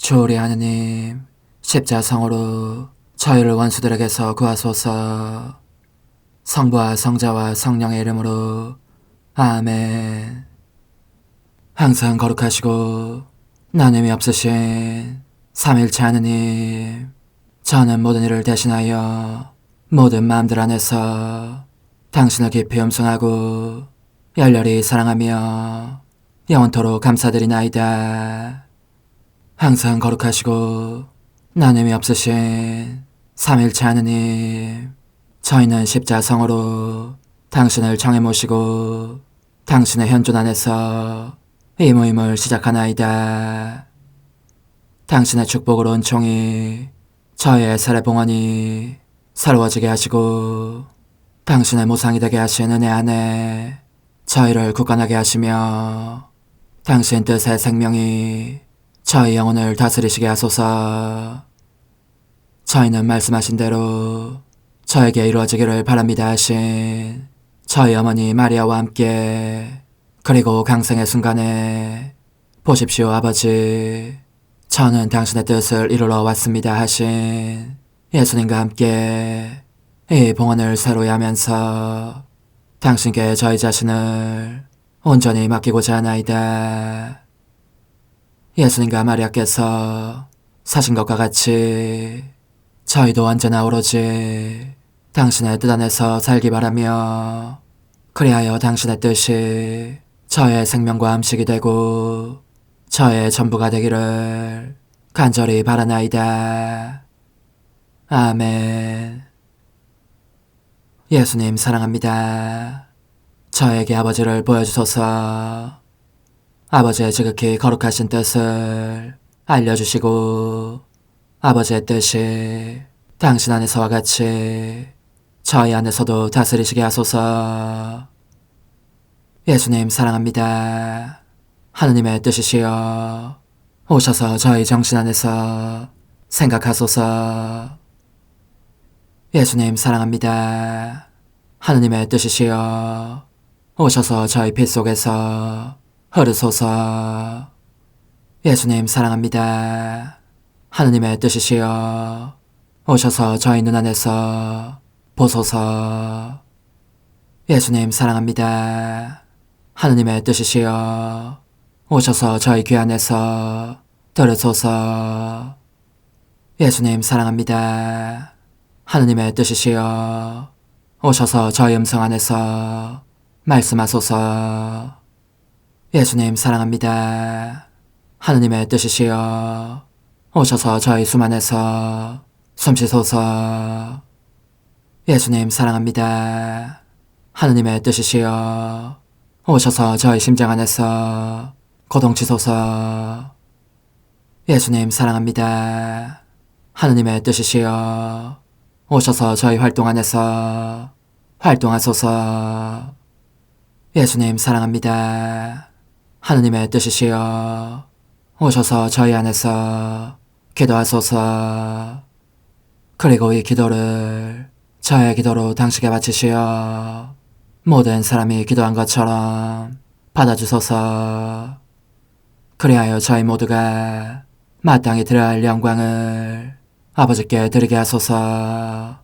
주오리 하느님, 십자성으로 저희를 원수들에게서 구하소서. 성부와 성자와 성령의 이름으로 아멘. 항상 거룩하시고 나눔이 없으신 삼일체 하느님, 저는 모든 일을 대신하여 모든 마음들 안에서 당신을 깊이 음성하고 열렬히 사랑하며 영원토록 감사드리나이다. 항상 거룩하시고 나눔이 없으신 삼일체 하느님, 저희는 십자성으로 당신을 정해 모시고 당신의 현존 안에서 이 모임을 시작하나이다. 당신의 축복으로 은총이 저희의 세례봉헌이 새로워지게 하시고 당신의 모상이 되게 하신 은혜 안에 저희를 굳건하게 하시며 당신 뜻의 생명이 저희 영혼을 다스리시게 하소서. 저희는 말씀하신 대로 저에게 이루어지기를 바랍니다 하신 저희 어머니 마리아와 함께, 그리고 강생의 순간에 보십시오 아버지, 저는 당신의 뜻을 이루러 왔습니다 하신 예수님과 함께 이 봉헌을 새로이 하면서 당신께 저희 자신을 온전히 맡기고자 하나이다. 예수님과 마리아께서 사신 것과 같이 저희도 언제나 오로지 당신의 뜻 안에서 살기 바라며, 그리하여 당신의 뜻이 저의 생명과 음식이 되고 저의 전부가 되기를 간절히 바라나이다. 아멘. 예수님 사랑합니다. 저에게 아버지를 보여주소서. 아버지의 지극히 거룩하신 뜻을 알려주시고 아버지의 뜻이 당신 안에서와 같이 저희 안에서도 다스리시게 하소서. 예수님 사랑합니다. 하느님의 뜻이시여 오셔서 저희 정신 안에서 생각하소서. 예수님 사랑합니다. 하느님의 뜻이시여 오셔서 저희 피 속에서 흐르소서. 예수님 사랑합니다. 하느님의 뜻이시여 오셔서 저희 눈 안에서 보소서. 예수님 사랑합니다. 하느님의 뜻이시여 오셔서 저희 귀 안에서 들으소서. 예수님 사랑합니다. 하느님의 뜻이시여 오셔서 저희 음성 안에서 말씀하소서. 예수님 사랑합니다. 하느님의 뜻이시여 오셔서 저희 숨 안에서 숨쉬소서. 예수님 사랑합니다. 하느님의 뜻이시여 오셔서 저희 심장 안에서 고동치소서. 예수님 사랑합니다. 하느님의 뜻이시여 오셔서 저희 활동 안에서 활동하소서. 예수님 사랑합니다. 하느님의 뜻이시여 오셔서 저희 안에서 기도하소서. 그리고 이 기도를 저의 기도로 당신께 바치시어 모든 사람이 기도한 것처럼 받아주소서. 그리하여 저희 모두가 마땅히 드려야 할 영광을 아버지께 드리게 하소서.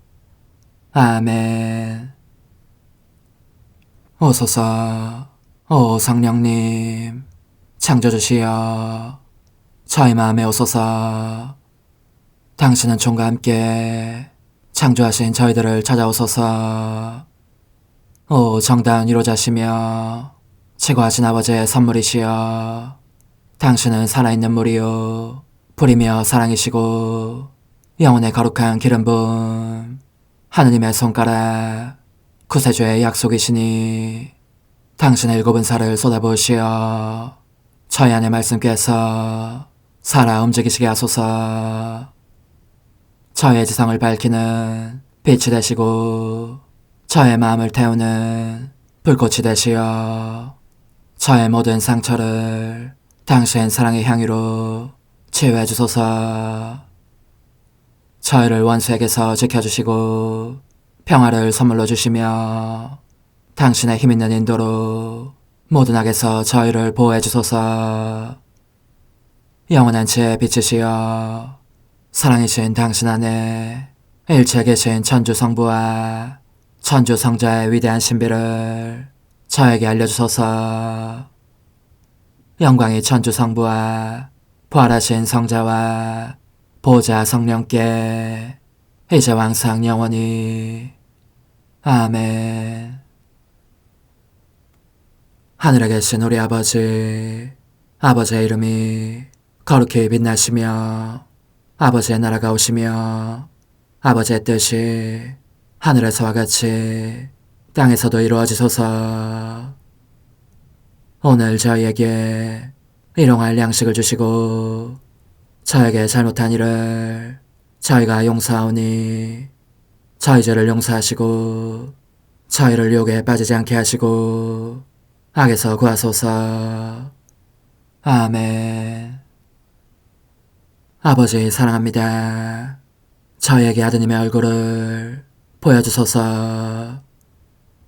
아멘. 오소서. 오 성령님 창조주시여 저희 마음에 오소서. 당신은 총과 함께 창조하신 저희들을 찾아오소서. 오 정다운 위로자시며 최고하신 아버지의 선물이시여 당신은 살아있는 물이요 불이며 사랑이시고 영혼의 거룩한 기름 부음 하느님의 손가락 구세주의 약속이시니 당신의 일곱은 살을 쏟아부으시어 저희 안의 말씀께서 살아 움직이시게 하소서. 저의 지성을 밝히는 빛이 되시고 저의 마음을 태우는 불꽃이 되시어 저의 모든 상처를 당신 사랑의 향유로 치유해 주소서. 저희를 원수에게서 지켜주시고 평화를 선물로 주시며 당신의 힘있는 인도로 모든 악에서 저희를 보호해 주소서. 영원한 제 빛이시여 사랑이신 당신 안에 일체 계신 천주 성부와 천주 성자의 위대한 신비를 저에게 알려주소서. 영광이 천주 성부와 부활하신 성자와 보좌 성령께 이제와 항상 영원히 아멘. 하늘에 계신 우리 아버지, 아버지의 이름이 거룩히 빛나시며 아버지의 나라가 오시며 아버지의 뜻이 하늘에서와 같이 땅에서도 이루어지소서. 오늘 저희에게 일용할 양식을 주시고 저에게 잘못한 일을 저희가 용서하오니 저희 죄를 용서하시고 저희를 유혹에 빠지지 않게 하시고 악에서 구하소서. 아멘. 아버지 사랑합니다. 저희에게 아드님의 얼굴을 보여주소서.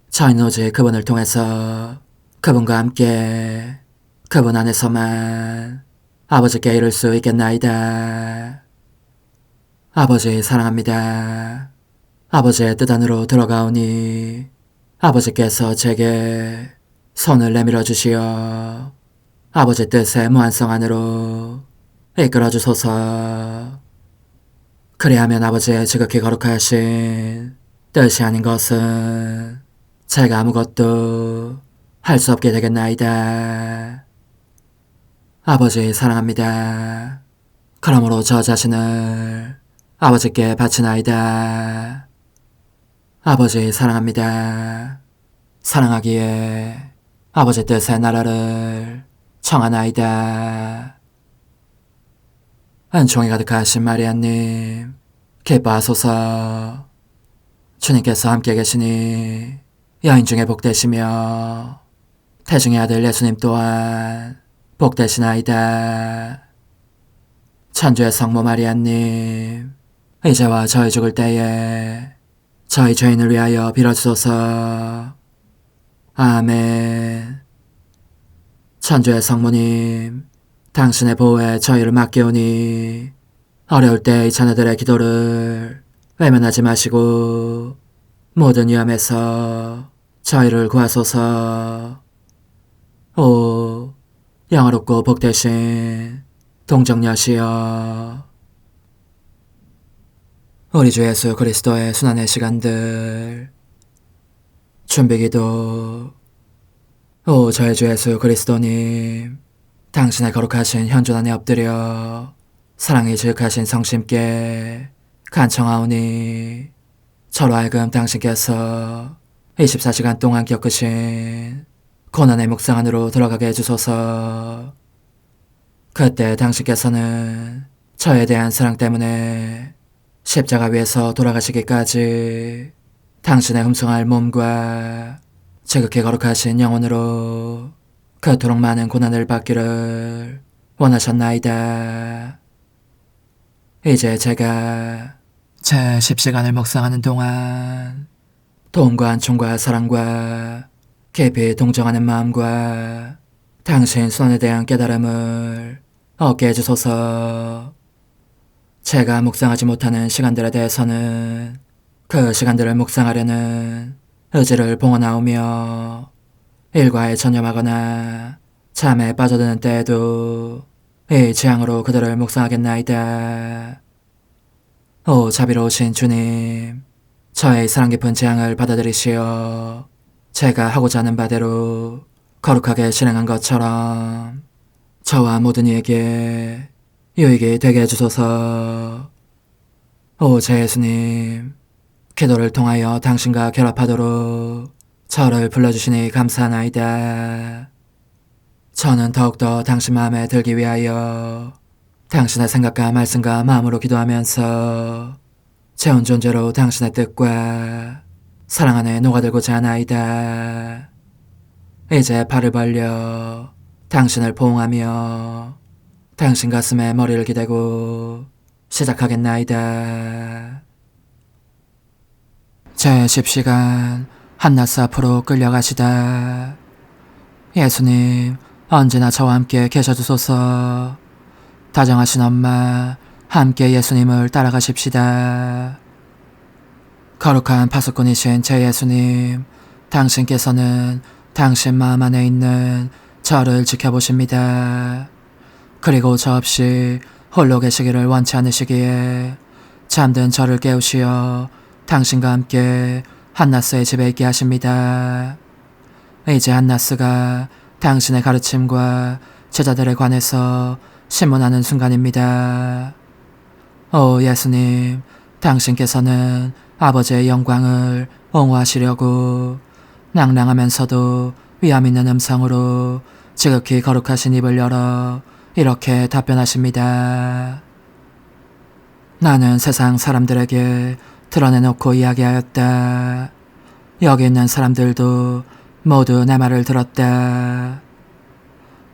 저희는 오직 그분을 통해서 그분과 함께 그분 안에서만 아버지께 이룰 수 있겠나이다. 아버지 사랑합니다. 아버지의 뜻 안으로 들어가오니 아버지께서 제게 손을 내밀어 주시어 아버지 뜻의 무한성 안으로 이끌어 주소서. 그리하면 아버지의 지극히 거룩하신 뜻이 아닌 것은 제가 아무것도 할 수 없게 되겠나이다. 아버지 사랑합니다. 그러므로 저 자신을 아버지께 바치나이다. 아버지 사랑합니다. 사랑하기에 아버지 뜻의 나라를 청하나이다. 은총이 가득하신 마리아님, 기뻐하소서. 주님께서 함께 계시니 여인 중에 복되시며 태중의 아들 예수님 또한 복되시나이다. 천주의 성모 마리아님, 이제와 저희 죽을 때에 저희 죄인을 위하여 빌어주소서. 아멘. 천주의 성모님, 당신의 보호에 저희를 맡기오니 어려울 때 이 자녀들의 기도를 외면하지 마시고 모든 위험에서 저희를 구하소서. 오, 영화롭고 복되신 동정녀시여, 우리 주 예수 그리스도의 순환의 시간들 준비기도. 오 저희 주 예수 그리스도님, 당신의 거룩하신 현존 안에 엎드려 사랑이 지극하신 성심께 간청하오니 저로 하여금 당신께서 24시간 동안 겪으신 고난의 묵상 안으로 들어가게 해주소서. 그때 당신께서는 저에 대한 사랑 때문에 십자가 위에서 돌아가시기까지 당신의 흠숭할 몸과 지극히 거룩하신 영혼으로 그토록 많은 고난을 받기를 원하셨나이다. 이제 제가 제 10시간을 묵상하는 동안 도움과 안총과 사랑과 깊이 동정하는 마음과 당신 순환에 대한 깨달음을 얻게 해주소서. 제가 묵상하지 못하는 시간들에 대해서는 그 시간들을 묵상하려는 의지를 봉헌하오며 일과에 전념하거나 잠에 빠져드는 때에도 이 재앙으로 그들을 묵상하겠나이다. 오 자비로우신 주님, 저의 사랑 깊은 재앙을 받아들이시어 제가 하고자 하는 바대로 거룩하게 실행한 것처럼 저와 모든 이에게 유익이 되게 해주소서. 오 제 예수님, 기도를 통하여 당신과 결합하도록 저를 불러주시니 감사하나이다. 저는 더욱더 당신 마음에 들기 위하여 당신의 생각과 말씀과 마음으로 기도하면서 제 온 존재로 당신의 뜻과 사랑 안에 녹아들고자 하나이다. 이제 발을 벌려 당신을 포옹하며 당신 가슴에 머리를 기대고 시작하겠나이다. 제 10시간 한나스 앞으로 끌려가시다. 예수님, 언제나 저와 함께 계셔주소서. 다정하신 엄마, 함께 예수님을 따라가십시다. 거룩한 파수꾼이신 제 예수님, 당신께서는 당신 마음 안에 있는 저를 지켜보십니다. 그리고 저 없이 홀로 계시기를 원치 않으시기에 잠든 저를 깨우시어 당신과 함께 한나스의 집에 있게 하십니다. 이제 한나스가 당신의 가르침과 제자들에 관해서 신문하는 순간입니다. 오 예수님, 당신께서는 아버지의 영광을 옹호하시려고 낭랑하면서도 위험 있는 음성으로 지극히 거룩하신 입을 열어 이렇게 답변하십니다. 나는 세상 사람들에게 드러내놓고 이야기하였다. 여기 있는 사람들도 모두 내 말을 들었다.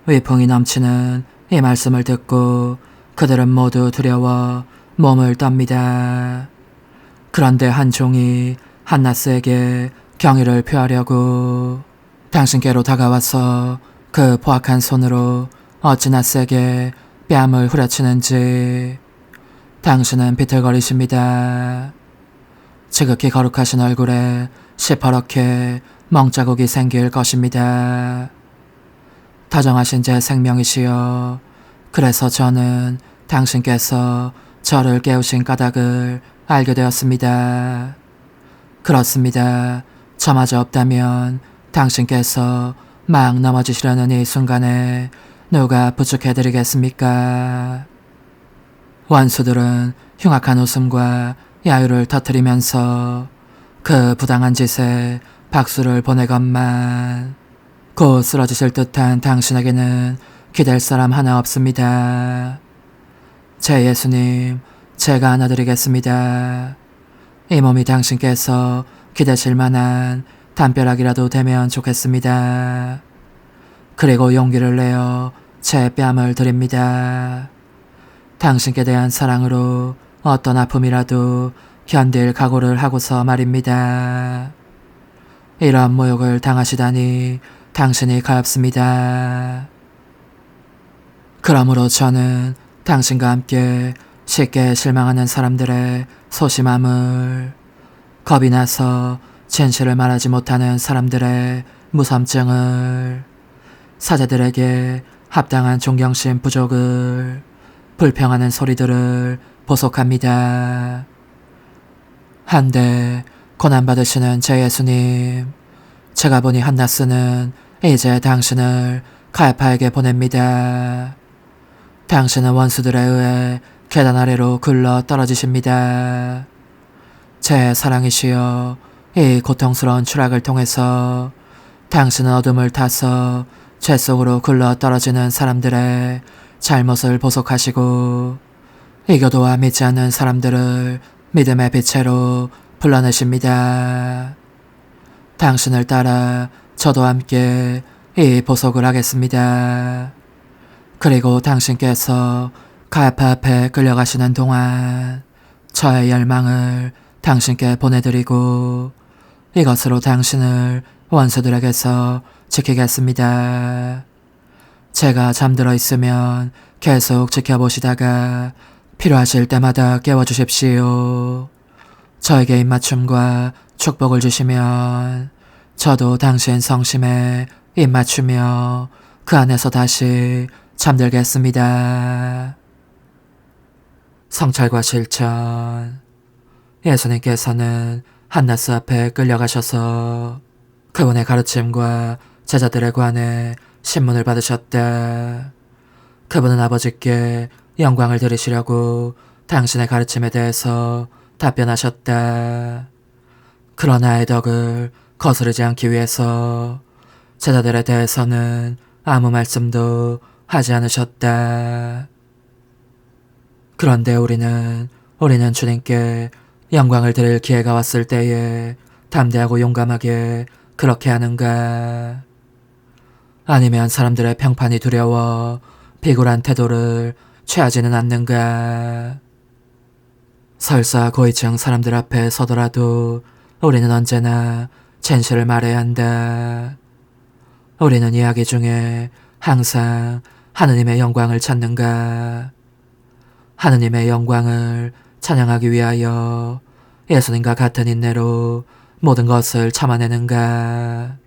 위풍이 넘치는 이 말씀을 듣고 그들은 모두 두려워 몸을 떱니다. 그런데 한 종이 한나스에게 경의를 표하려고 당신께로 다가와서 그 포악한 손으로 어찌나 세게 뺨을 후려치는지 당신은 비틀거리십니다. 지극히 거룩하신 얼굴에 시퍼렇게 멍자국이 생길 것입니다. 다정하신 제 생명이시여, 그래서 저는 당신께서 저를 깨우신 까닭을 알게 되었습니다. 그렇습니다. 저마저 없다면 당신께서 막 넘어지시려는 이 순간에 누가 부축해드리겠습니까? 원수들은 흉악한 웃음과 야유를 터뜨리면서 그 부당한 짓에 박수를 보내건만 곧 쓰러지실 듯한 당신에게는 기댈 사람 하나 없습니다. 제 예수님, 제가 안아드리겠습니다. 이 몸이 당신께서 기대실 만한 담벼락이라도 되면 좋겠습니다. 그리고 용기를 내어 제 뺨을 드립니다. 당신께 대한 사랑으로 어떤 아픔이라도 견딜 각오를 하고서 말입니다. 이런 모욕을 당하시다니 당신이 가엾습니다. 그러므로 저는 당신과 함께 쉽게 실망하는 사람들의 소심함을, 겁이 나서 진실을 말하지 못하는 사람들의 무섬증을, 사제들에게 합당한 존경심 부족을, 불평하는 소리들을 보속합니다. 한데 고난받으시는 제 예수님, 제가 보니 한나스는 이제 당신을 가야파에게 보냅니다. 당신은 원수들에 의해 계단 아래로 굴러 떨어지십니다. 제 사랑이시여, 이 고통스러운 추락을 통해서 당신은 어둠을 타서 죄 속으로 굴러 떨어지는 사람들의 잘못을 보속하시고 이교도와 믿지 않는 사람들을 믿음의 빛으로 불러내십니다. 당신을 따라 저도 함께 이 보속을 하겠습니다. 그리고 당신께서 가야파 앞에 끌려가시는 동안 저의 열망을 당신께 보내드리고 이것으로 당신을 원수들에게서 지키겠습니다. 제가 잠들어 있으면 계속 지켜보시다가 필요하실 때마다 깨워주십시오. 저에게 입맞춤과 축복을 주시면 저도 당신 성심에 입맞추며 그 안에서 다시 잠들겠습니다. 성찰과 실천. 예수님께서는 한나스 앞에 끌려가셔서 그분의 가르침과 제자들에 관해 신문을 받으셨다. 그분은 아버지께 영광을 드리시려고 당신의 가르침에 대해서 답변하셨다. 그러나 애덕을 거스르지 않기 위해서 제자들에 대해서는 아무 말씀도 하지 않으셨다. 그런데 우리는 주님께 영광을 드릴 기회가 왔을 때에 담대하고 용감하게 그렇게 하는가? 아니면 사람들의 평판이 두려워 비굴한 태도를 취하지는 않는가? 설사 고위층 사람들 앞에 서더라도 우리는 언제나 진실을 말해야 한다. 우리는 이야기 중에 항상 하느님의 영광을 찾는가? 하느님의 영광을 찬양하기 위하여 예수님과 같은 인내로 모든 것을 참아내는가?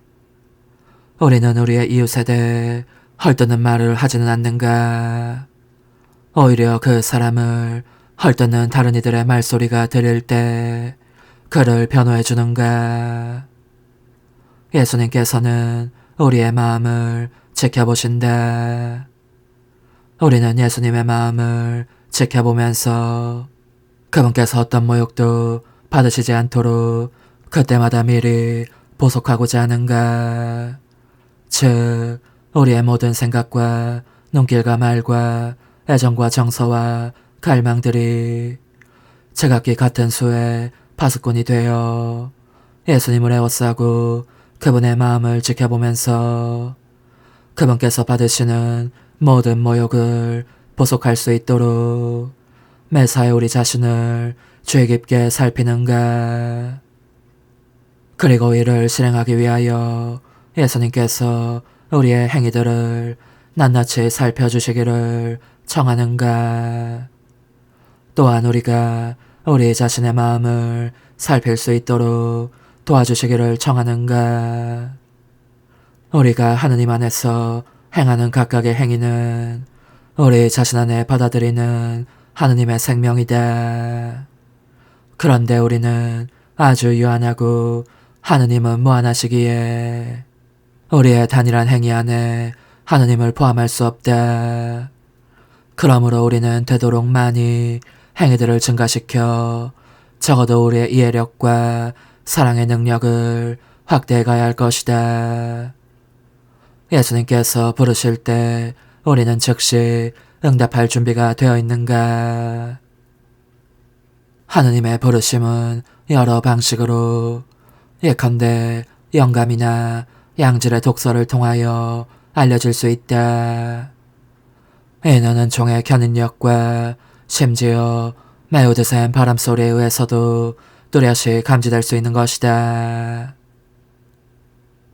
우리는 우리의 이웃에 대해 헐뜯는 말을 하지는 않는가? 오히려 그 사람을 헐뜯는 다른 이들의 말소리가 들릴 때 그를 변호해 주는가? 예수님께서는 우리의 마음을 지켜보신다. 우리는 예수님의 마음을 지켜보면서 그분께서 어떤 모욕도 받으시지 않도록 그때마다 미리 보속하고자 하는가? 즉, 우리의 모든 생각과 눈길과 말과 애정과 정서와 갈망들이 제각기 같은 수의 파수꾼이 되어 예수님을 에워싸고 그분의 마음을 지켜보면서 그분께서 받으시는 모든 모욕을 보속할 수 있도록 매사에 우리 자신을 주의 깊게 살피는가? 그리고 이를 실행하기 위하여 예수님께서 우리의 행위들을 낱낱이 살펴주시기를 청하는가? 또한 우리가 우리 자신의 마음을 살필 수 있도록 도와주시기를 청하는가? 우리가 하느님 안에서 행하는 각각의 행위는 우리 자신 안에 받아들이는 하느님의 생명이다. 그런데 우리는 아주 유한하고 하느님은 무한하시기에 우리의 단일한 행위 안에 하느님을 포함할 수 없다. 그러므로 우리는 되도록 많이 행위들을 증가시켜 적어도 우리의 이해력과 사랑의 능력을 확대해 가야 할 것이다. 예수님께서 부르실 때 우리는 즉시 응답할 준비가 되어 있는가? 하느님의 부르심은 여러 방식으로 예컨대 영감이나 양질의 독서를 통하여 알려질 수 있다. 이는 은총의 견인력과 심지어 매우 드센 바람소리에 의해서도 뚜렷이 감지될 수 있는 것이다.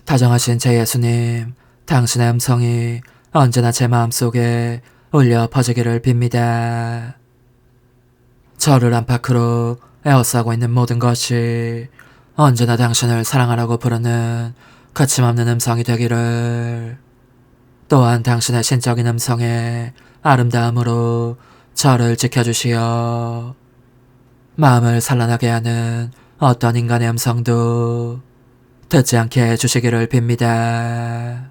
다정하신 제 예수님, 당신의 음성이 언제나 제 마음속에 울려 퍼지기를 빕니다. 저를 안팎으로 에워싸고 있는 모든 것이 언제나 당신을 사랑하라고 부르는 거침없는 음성이 되기를, 또한 당신의 신적인 음성의 아름다움으로 저를 지켜주시어 마음을 산란하게 하는 어떤 인간의 음성도 듣지 않게 해주시기를 빕니다.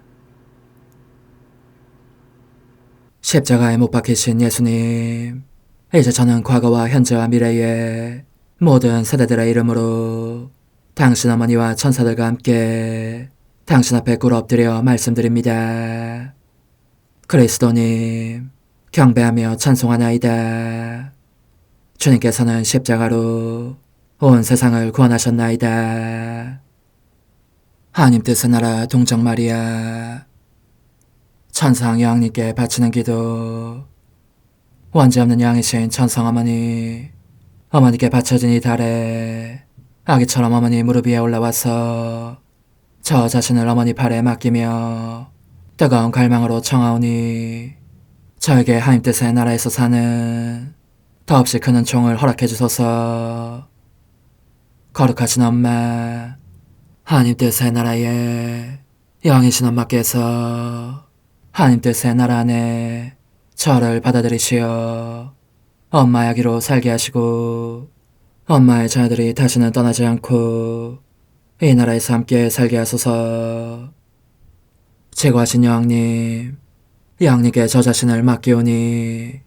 십자가에 못 박히신 예수님, 이제 저는 과거와 현재와 미래의 모든 세대들의 이름으로 당신 어머니와 천사들과 함께 당신 앞에 꿇어 엎드려 말씀드립니다. 그리스도님, 경배하며 찬송하나이다. 주님께서는 십자가로 온 세상을 구원하셨나이다. 하나님 뜻의 나라 동정 마리아, 천상 여왕님께 바치는 기도. 원죄 없는 양이신 천상 어머니, 어머니께 바쳐진 이 달에 아기처럼 어머니 무릎 위에 올라와서 저 자신을 어머니 팔에 맡기며 뜨거운 갈망으로 청하오니 저에게 하나님 뜻의 나라에서 사는 더없이 큰 은총을 허락해 주소서. 거룩하신 엄마, 하나님 뜻의 나라에 영이신 엄마께서 하나님 뜻의 나라 안에 저를 받아들이시어 엄마의 아기로 살게 하시고 엄마의 자녀들이 다시는 떠나지 않고 이 나라에서 함께 살게 하소서. 제거하신 여왕님, 여왕님께 저 자신을 맡기오니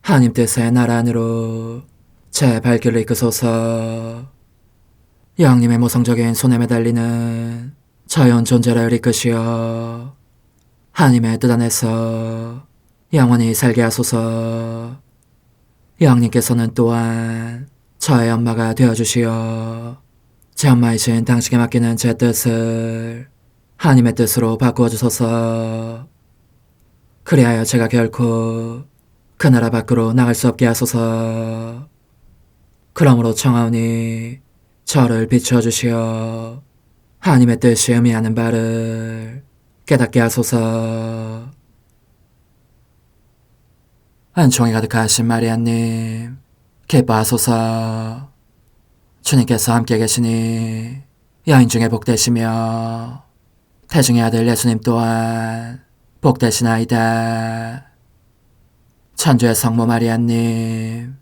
하나님 뜻의 나라 안으로 제 발길을 이끄소서. 여왕님의 모성적인 손에 매달리는 자연 존재를 이끄시어 하나님의 뜻 안에서 영원히 살게 하소서. 여왕님께서는 또한 저의 엄마가 되어주시어 제 엄마이신 당신께 맡기는 제 뜻을 하나님의 뜻으로 바꾸어 주소서. 그리하여 제가 결코 그 나라 밖으로 나갈 수 없게 하소서. 그러므로 청하오니 저를 비추어 주시어 하나님의 뜻이 의미하는 바를 깨닫게 하소서. 은총이 가득하신 마리아님, 기뻐하소서. 주님께서 함께 계시니 여인 중에 복되시며 태중의 아들 예수님 또한 복되시나이다. 천주의 성모 마리아님,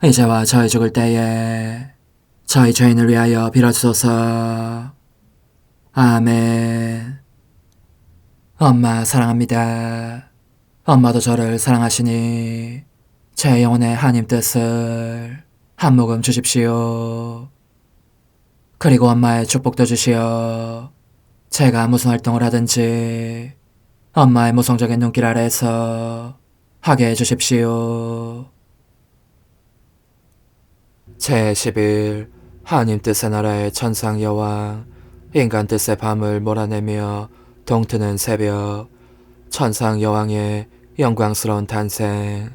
이제와 저희 죽을 때에 저희 죄인을 위하여 빌어주소서. 아멘. 엄마 사랑합니다. 엄마도 저를 사랑하시니 제 영혼의 하나님 뜻을 한 모금 주십시오. 그리고 엄마의 축복도 주시어 제가 무슨 활동을 하든지 엄마의 모성적인 눈길 아래에서 하게 해주십시오. 제11 하나님 뜻의 나라의 천상 여왕, 인간 뜻의 밤을 몰아내며 동트는 새벽, 천상 여왕의 영광스러운 탄생.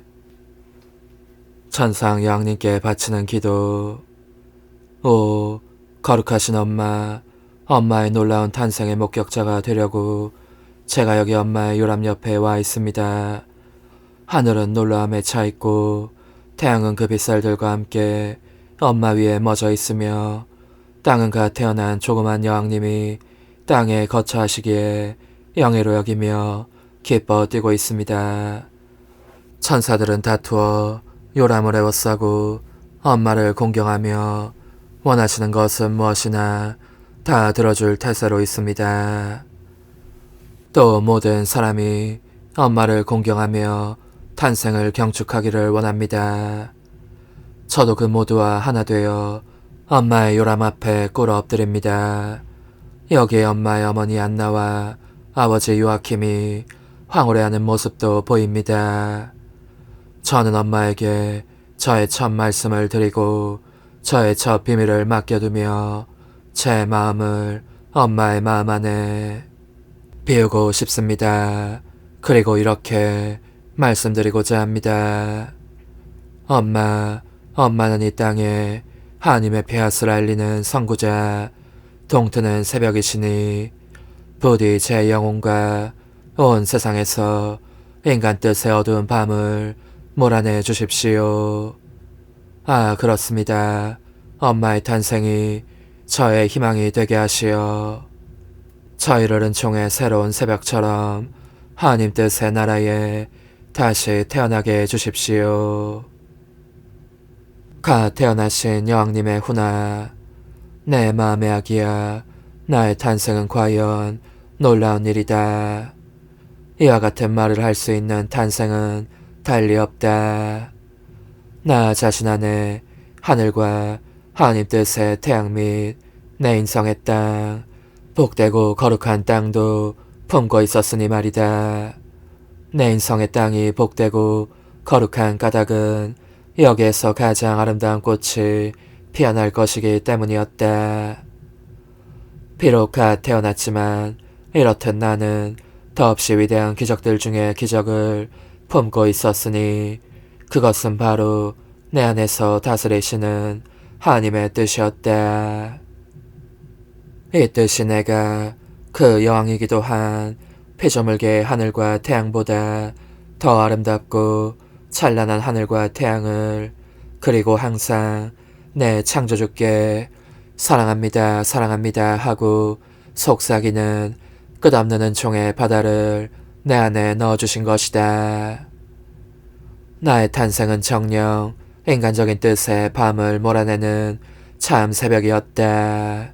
천상 여왕님께 바치는 기도. 오, 거룩하신 엄마, 엄마의 놀라운 탄생의 목격자가 되려고 제가 여기 엄마의 요람 옆에 와 있습니다. 하늘은 놀라움에 차 있고 태양은 그 빛살들과 함께 엄마 위에 멎어 있으며 땅은 갓 태어난 조그만 여왕님이 땅에 거처하시기에 영예로 여기며 기뻐 뛰고 있습니다. 천사들은 다투어 요람을 애워싸고 엄마를 공경하며 원하시는 것은 무엇이나 다 들어줄 태세로 있습니다. 또 모든 사람이 엄마를 공경하며 탄생을 경축하기를 원합니다. 저도 그 모두와 하나 되어 엄마의 요람 앞에 꿇어 엎드립니다. 여기에 엄마의 어머니 안나와 아버지 요아킴이 황홀해하는 모습도 보입니다. 저는 엄마에게 저의 첫 말씀을 드리고 저의 첫 비밀을 맡겨두며 제 마음을 엄마의 마음 안에 비우고 싶습니다. 그리고 이렇게 말씀드리고자 합니다. 엄마, 엄마는 이 땅에 하나님의 폐하스를 알리는 선구자, 동트는 새벽이시니 부디 제 영혼과 온 세상에서 인간 뜻의 어두운 밤을 몰아내 주십시오. 아, 그렇습니다. 엄마의 탄생이 저의 희망이 되게 하시어 저희를 은총의 새로운 새벽처럼 하나님 뜻의 나라에 다시 태어나게 해주십시오. 갓 태어나신 여왕님의 훈아, 내 마음의 아기야, 나의 탄생은 과연 놀라운 일이다. 이와 같은 말을 할 수 있는 탄생은 달리 없다. 나 자신 안에 하늘과 하나님 뜻의 태양 및 내 인성의 땅, 복되고 거룩한 땅도 품고 있었으니 말이다. 내 인성의 땅이 복되고 거룩한 까닭은 여기에서 가장 아름다운 꽃이 피어날 것이기 때문이었다. 비록 갓 태어났지만 이렇듯 나는 더없이 위대한 기적들 중에 기적을 품고 있었으니 그것은 바로 내 안에서 다스리시는 하나님의 뜻이었다. 이 뜻이 내가 그 여왕이기도 한 피조물계의 하늘과 태양보다 더 아름답고 찬란한 하늘과 태양을, 그리고 항상 내 창조주께 사랑합니다, 사랑합니다 하고 속삭이는 끝없는 은총의 바다를 내 안에 넣어주신 것이다. 나의 탄생은 정녕 인간적인 뜻의 밤을 몰아내는 참 새벽이었다.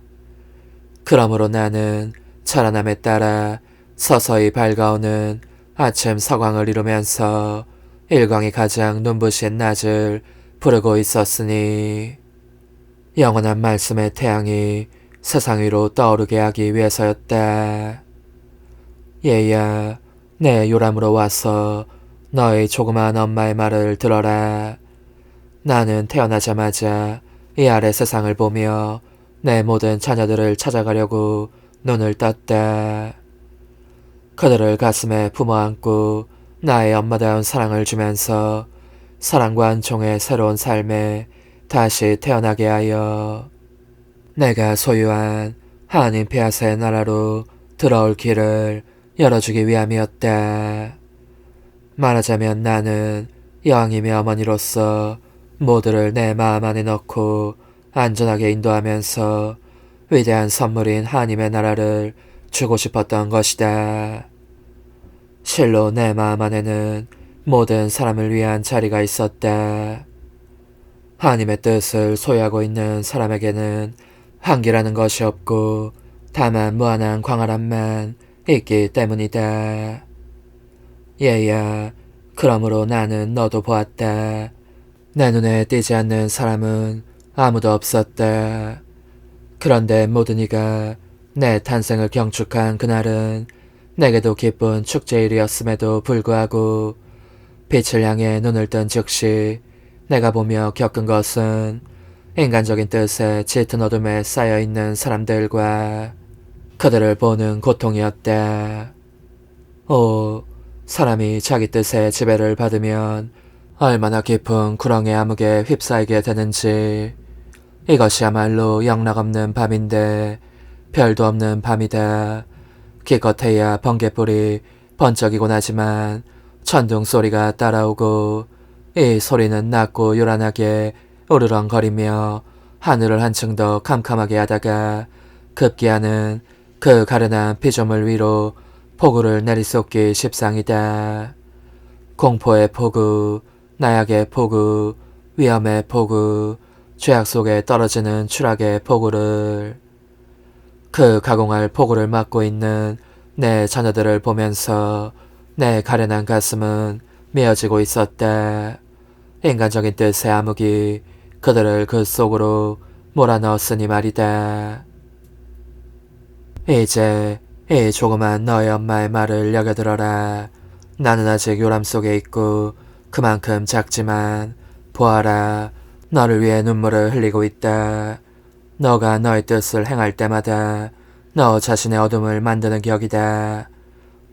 그러므로 나는 찬란함에 따라 서서히 밝아오는 아침 서광을 이루면서 일광이 가장 눈부신 낮을 부르고 있었으니 영원한 말씀의 태양이 세상 위로 떠오르게 하기 위해서였다. 얘야, 내 요람으로 와서 너의 조그마한 엄마의 말을 들어라. 나는 태어나자마자 이 아래 세상을 보며 내 모든 자녀들을 찾아가려고 눈을 떴다. 그들을 가슴에 품어안고 나의 엄마다운 사랑을 주면서 사랑과 은총의 새로운 삶에 다시 태어나게 하여 내가 소유한 하나님 폐하사의 나라로 들어올 길을 열어주기 위함이었다. 말하자면 나는 여왕님의 어머니로서 모두를 내 마음 안에 넣고 안전하게 인도하면서 위대한 선물인 하나님의 나라를 주고 싶었던 것이다. 실로 내 마음 안에는 모든 사람을 위한 자리가 있었다. 하나님의 뜻을 소유하고 있는 사람에게는 한계라는 것이 없고 다만 무한한 광활함만 있기 때문이다. 얘야, 그러므로 나는 너도 보았다. 내 눈에 띄지 않는 사람은 아무도 없었다. 그런데 모든 이가 내 탄생을 경축한 그날은 내게도 기쁜 축제일이었음에도 불구하고 빛을 향해 눈을 뜬 즉시 내가 보며 겪은 것은 인간적인 뜻에 짙은 어둠에 쌓여있는 사람들과 그들을 보는 고통이었다. 오, 사람이 자기 뜻의 지배를 받으면 얼마나 깊은 구렁의 암흑에 휩싸이게 되는지. 이것이야말로 영락없는 밤인데 별도 없는 밤이다. 기껏해야 번개불이 번쩍이곤 하지만 천둥 소리가 따라오고 이 소리는 낮고 요란하게 우르렁거리며 하늘을 한층 더 캄캄하게 하다가 급기야는 그 가련한 피조물 위로 폭우를 내리쏟기 십상이다. 공포의 폭우, 나약의 폭우, 위험의 폭우, 죄악 속에 떨어지는 추락의 폭우를, 그 가공할 폭우를 맞고 있는 내 자녀들을 보면서 내 가련한 가슴은 메어지고 있었다. 인간적인 뜻의 암흑이 그들을 그 속으로 몰아넣었으니 말이다. 이제 이 조그만 너의 엄마의 말을 여겨들어라. 나는 아직 요람 속에 있고 그만큼 작지만 보아라, 너를 위해 눈물을 흘리고 있다. 너가 너의 뜻을 행할 때마다 너 자신의 어둠을 만드는 격이다.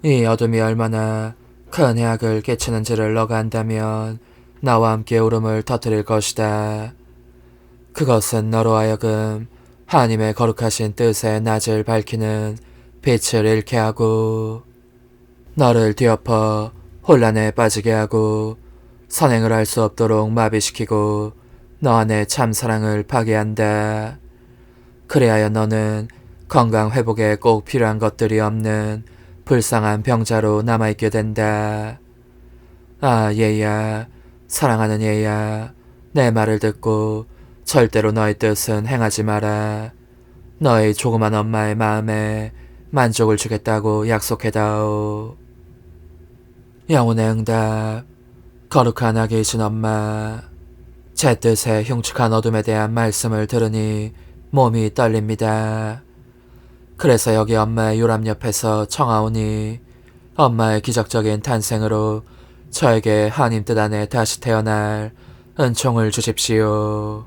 이 어둠이 얼마나 큰 해악을 끼치는지를 너가 안다면 나와 함께 울음을 터뜨릴 것이다. 그것은 너로 하여금 하나님의 거룩하신 뜻의 낯을 밝히는 빛을 잃게 하고 너를 뒤엎어 혼란에 빠지게 하고 선행을 할 수 없도록 마비시키고 너 안에 참 사랑을 파괴한다. 그래야 너는 건강 회복에 꼭 필요한 것들이 없는 불쌍한 병자로 남아있게 된다. 아, 얘야, 사랑하는 얘야, 내 말을 듣고 절대로 너의 뜻은 행하지 마라. 너의 조그만 엄마의 마음에 만족을 주겠다고 약속해다오. 영혼의 응답. 거룩한 아기이신 엄마, 제 뜻의 흉측한 어둠에 대한 말씀을 들으니 몸이 떨립니다. 그래서 여기 엄마의 요람 옆에서 청하오니 엄마의 기적적인 탄생으로 저에게 하나님 뜻 안에 다시 태어날 은총을 주십시오.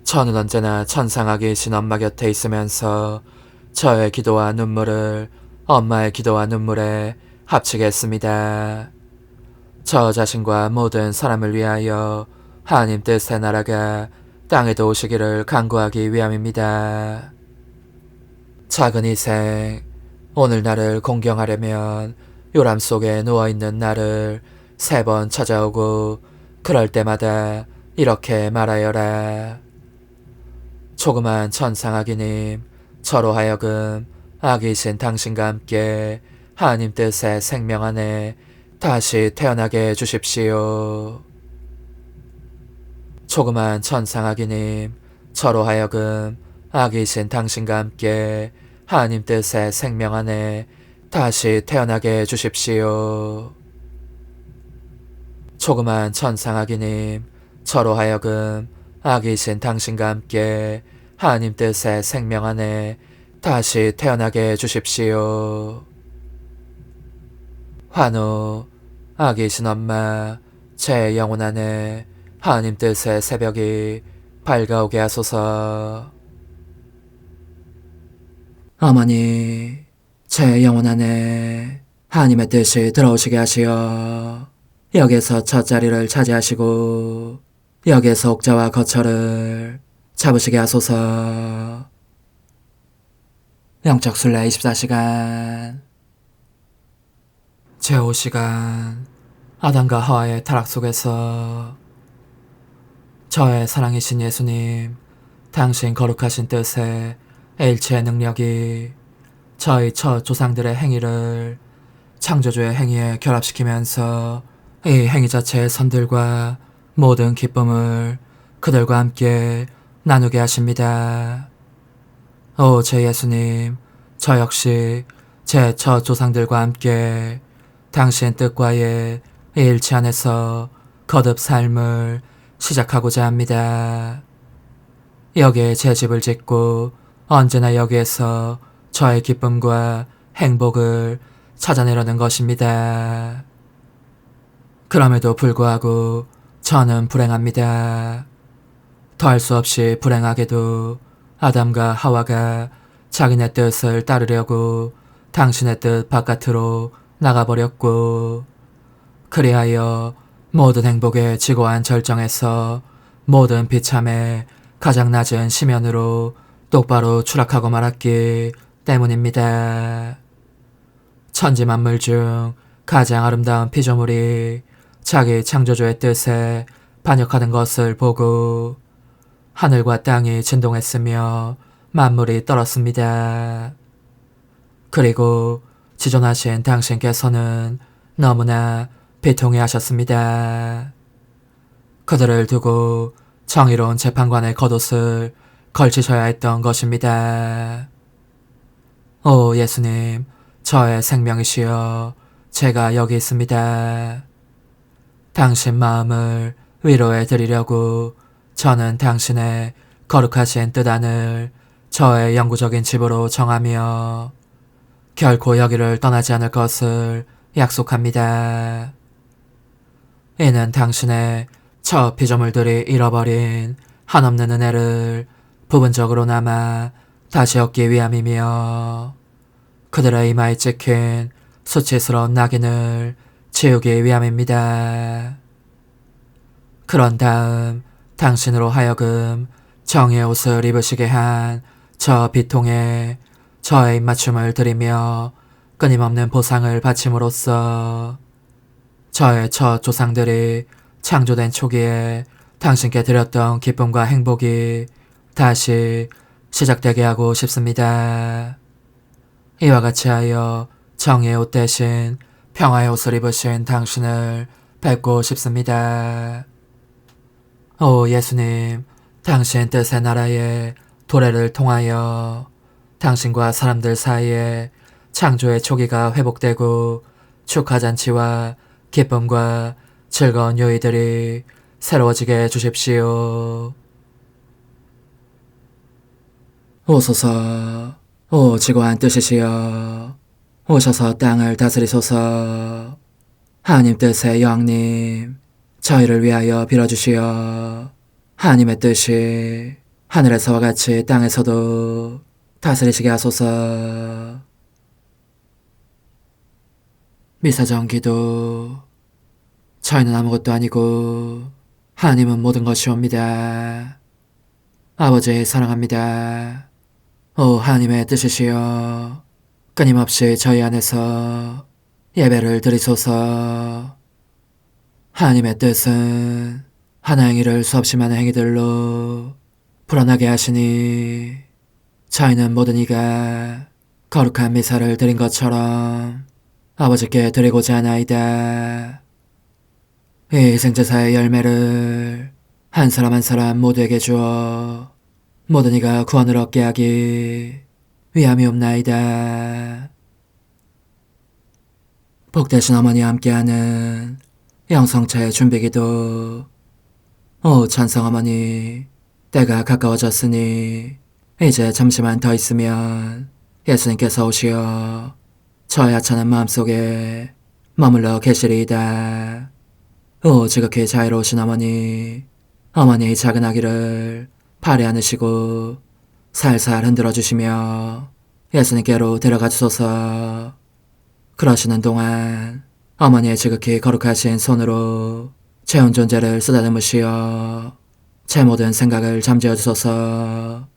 저는 언제나 천상아기이신 엄마 곁에 있으면서 저의 기도와 눈물을 엄마의 기도와 눈물에 합치겠습니다. 저 자신과 모든 사람을 위하여 하나님 뜻의 나라가 땅에도 오시기를 간구하기 위함입니다. 작은 이생, 오늘 나를 공경하려면 요람 속에 누워있는 나를 3번 찾아오고 그럴 때마다 이렇게 말하여라. 조그만 천상아기님, 저로 하여금 아기이신 당신과 함께 하나님 뜻의 생명 안에 다시 태어나게 해주십시오. 조그만 천상아기님, 저로 하여금 아기이신 당신과 함께 하나님 뜻의 생명 안에 다시 태어나게 해주십시오. 조그만 천상아기님, 저로 하여금 아기이신 당신과 함께 하나님 뜻의 생명 안에 다시 태어나게 해주십시오. 환호, 아기이신 엄마, 제 영혼 안에 하나님 뜻의 새벽이 밝아오게 하소서. 어머니, 제 영혼 안에 하나님의 뜻이 들어오시게 하시어 여기에서 첫 자리를 차지하시고 여기에서 옥자와 거처를 잡으시게 하소서. 영적 순례 24시간 제5시간 아담과 하와의 타락 속에서 저의 사랑이신 예수님, 당신 거룩하신 뜻에 일체의 능력이 저희 첫 조상들의 행위를 창조주의 행위에 결합시키면서 이 행위 자체의 선들과 모든 기쁨을 그들과 함께 나누게 하십니다. 오, 제 예수님, 저 역시 제 첫 조상들과 함께 당신 뜻과의 일치 안에서 거듭 삶을 시작하고자 합니다. 여기에 제 집을 짓고 언제나 여기에서 저의 기쁨과 행복을 찾아내려는 것입니다. 그럼에도 불구하고 저는 불행합니다. 더할 수 없이 불행하게도 아담과 하와가 자기네 뜻을 따르려고 당신의 뜻 바깥으로 나가버렸고, 그리하여 모든 행복의 지고한 절정에서 모든 비참의 가장 낮은 심연으로 똑바로 추락하고 말았기 때문입니다. 천지만물 중 가장 아름다운 피조물이 자기 창조주의 뜻에 반역하는 것을 보고 하늘과 땅이 진동했으며 만물이 떨었습니다. 그리고 지존하신 당신께서는 너무나 비통해 하셨습니다. 그들을 두고 정의로운 재판관의 겉옷을 걸치셔야 했던 것입니다. 오 예수님, 저의 생명이시여, 제가 여기 있습니다. 당신 마음을 위로해 드리려고 저는 당신의 거룩하신 뜻 안을 저의 영구적인 집으로 정하며 결코 여기를 떠나지 않을 것을 약속합니다. 이는 당신의 첫 피조물들이 잃어버린 한없는 은혜를 부분적으로나마 다시 얻기 위함이며 그들의 이마에 찍힌 수치스러운 낙인을 지우기 위함입니다. 그런 다음 당신으로 하여금 정의의 옷을 입으시게 한 저 비통에 저의 입맞춤을 드리며 끊임없는 보상을 바침으로써 저의 첫 조상들이 창조된 초기에 당신께 드렸던 기쁨과 행복이 다시 시작되게 하고 싶습니다. 이와 같이 하여 정의의 옷 대신 평화의 옷을 입으신 당신을 뵙고 싶습니다. 오 예수님, 당신 뜻의 나라의 도래를 통하여 당신과 사람들 사이에 창조의 초기가 회복되고 축하잔치와 기쁨과 즐거운 요일들이 새로워지게 해주십시오. 오소서, 오 지고한 뜻이시여, 오셔서 땅을 다스리소서. 하나님 뜻의 여왕님, 저희를 위하여 빌어주시어 하나님의 뜻이 하늘에서와 같이 땅에서도 다스리시게 하소서. 미사정 기도. 저희는 아무것도 아니고 하나님은 모든 것이옵니다. 아버지 사랑합니다. 오 하나님의 뜻이시여, 끊임없이 저희 안에서 예배를 드리소서. 하나님의 뜻은 하나 행위를 수없이 많은 행위들로 불어나게 하시니 저희는 모든 이가 거룩한 미사를 드린 것처럼 아버지께 드리고자 하나이다. 이 희생제사의 열매를 한 사람 한 사람 모두에게 주어 모든 이가 구원을 얻게 하기 위함이옵나이다. 복되신 어머니와 함께하는 영성차의 준비기도. 오 찬성 어머니, 때가 가까워졌으니 이제 잠시만 더 있으면 예수님께서 오시어 저의 하찮은 마음속에 머물러 계시리이다. 오 지극히 자유로우신 어머니, 어머니의 작은 아기를 팔에 안으시고 살살 흔들어 주시며 예수님께로 데려가 주소서. 그러시는 동안 어머니의 지극히 거룩하신 손으로 제 온 존재를 쓰다듬으시어 제 모든 생각을 잠재워 주소서.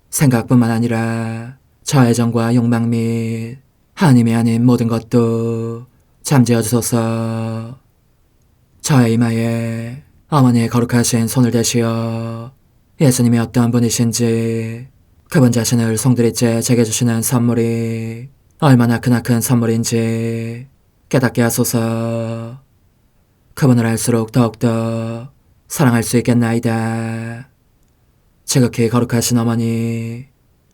생각뿐만 아니라 저 애정과 욕망 및 하나님이 아닌 모든 것도 잠재워 주소서. 저의 이마에 어머니의 거룩하신 손을 대시어 예수님이 어떤 분이신지, 그분 자신을 송두리째 제게 주시는 선물이 얼마나 크나큰 선물인지 깨닫게 하소서. 그분을 알수록 더욱더 사랑할 수 있겠나이다. 지극히 거룩하신 어머니,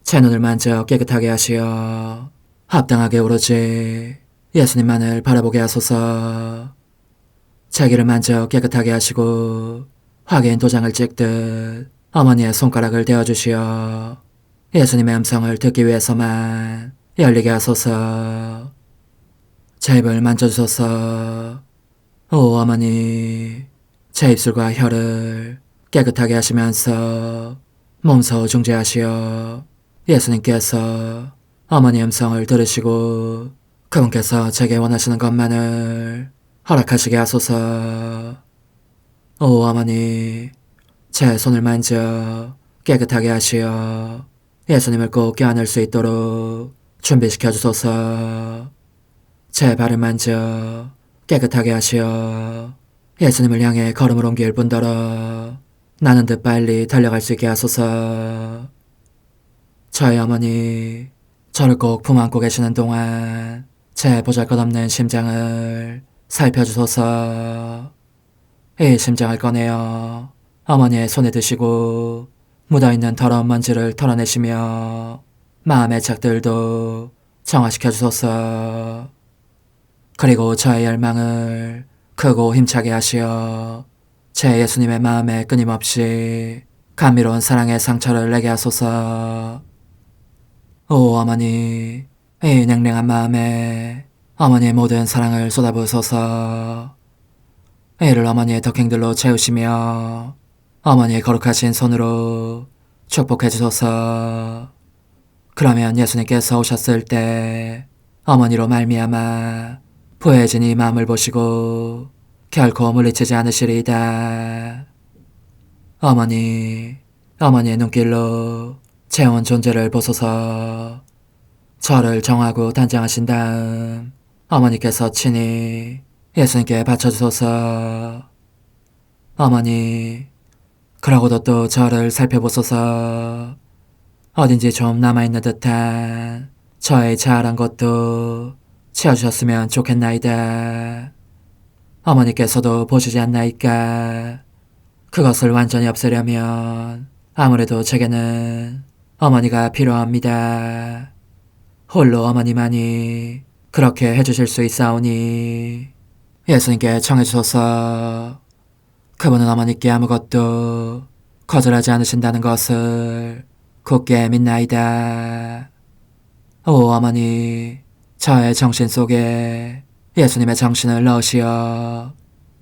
제 눈을 만져 깨끗하게 하시어 합당하게 오로지 예수님만을 바라보게 하소서. 제 귀를 만져 깨끗하게 하시고 확인 도장을 찍듯 어머니의 손가락을 대어주시어 예수님의 음성을 듣기 위해서만 열리게 하소서. 제 입을 만져주소서. 오 어머니, 제 입술과 혀를 깨끗하게 하시면서 몸소 중재하시어 예수님께서 어머니 음성을 들으시고 그분께서 제게 원하시는 것만을 허락하시게 하소서. 오 어머니, 제 손을 만져 깨끗하게 하시어 예수님을 꼭 껴안을 수 있도록 준비시켜 주소서. 제 발을 만져 깨끗하게 하시어 예수님을 향해 걸음을 옮길 뿐더러 나는 듯 빨리 달려갈 수 있게 하소서. 저희 어머니, 저를 꼭 품 안고 계시는 동안 제 보잘것없는 심장을 살펴주소서. 이 심장을 꺼내어 어머니의 손에 드시고 묻어있는 더러운 먼지를 털어내시며 마음의 착들도 정화시켜 주소서. 그리고 저의 열망을 크고 힘차게 하시어 제 예수님의 마음에 끊임없이 감미로운 사랑의 상처를 내게 하소서. 오 어머니, 이 냉랭한 마음에 어머니의 모든 사랑을 쏟아부으소서. 이를 어머니의 덕행들로 채우시며 어머니의 거룩하신 손으로 축복해 주소서. 그러면 예수님께서 오셨을 때 어머니로 말미암아 부해진 이 마음을 보시고 결코 물리치지 않으시리이다. 어머니, 어머니의 눈길로 제 온 존재를 보소서. 저를 정하고 단장하신 다음 어머니께서 친히 예수님께 바쳐주소서. 어머니, 그러고도 또 저를 살펴보소서. 어딘지 좀 남아있는 듯한 저의 자아란 것도 채워주셨으면 좋겠나이다. 어머니께서도 보시지 않나이까? 그것을 완전히 없애려면 아무래도 제게는 어머니가 필요합니다. 홀로 어머니만이 그렇게 해주실 수 있사오니 예수님께 청해주소서. 그분은 어머니께 아무것도 거절하지 않으신다는 것을 굳게 믿나이다. 오 어머니, 저의 정신 속에 예수님의 정신을 넣으시어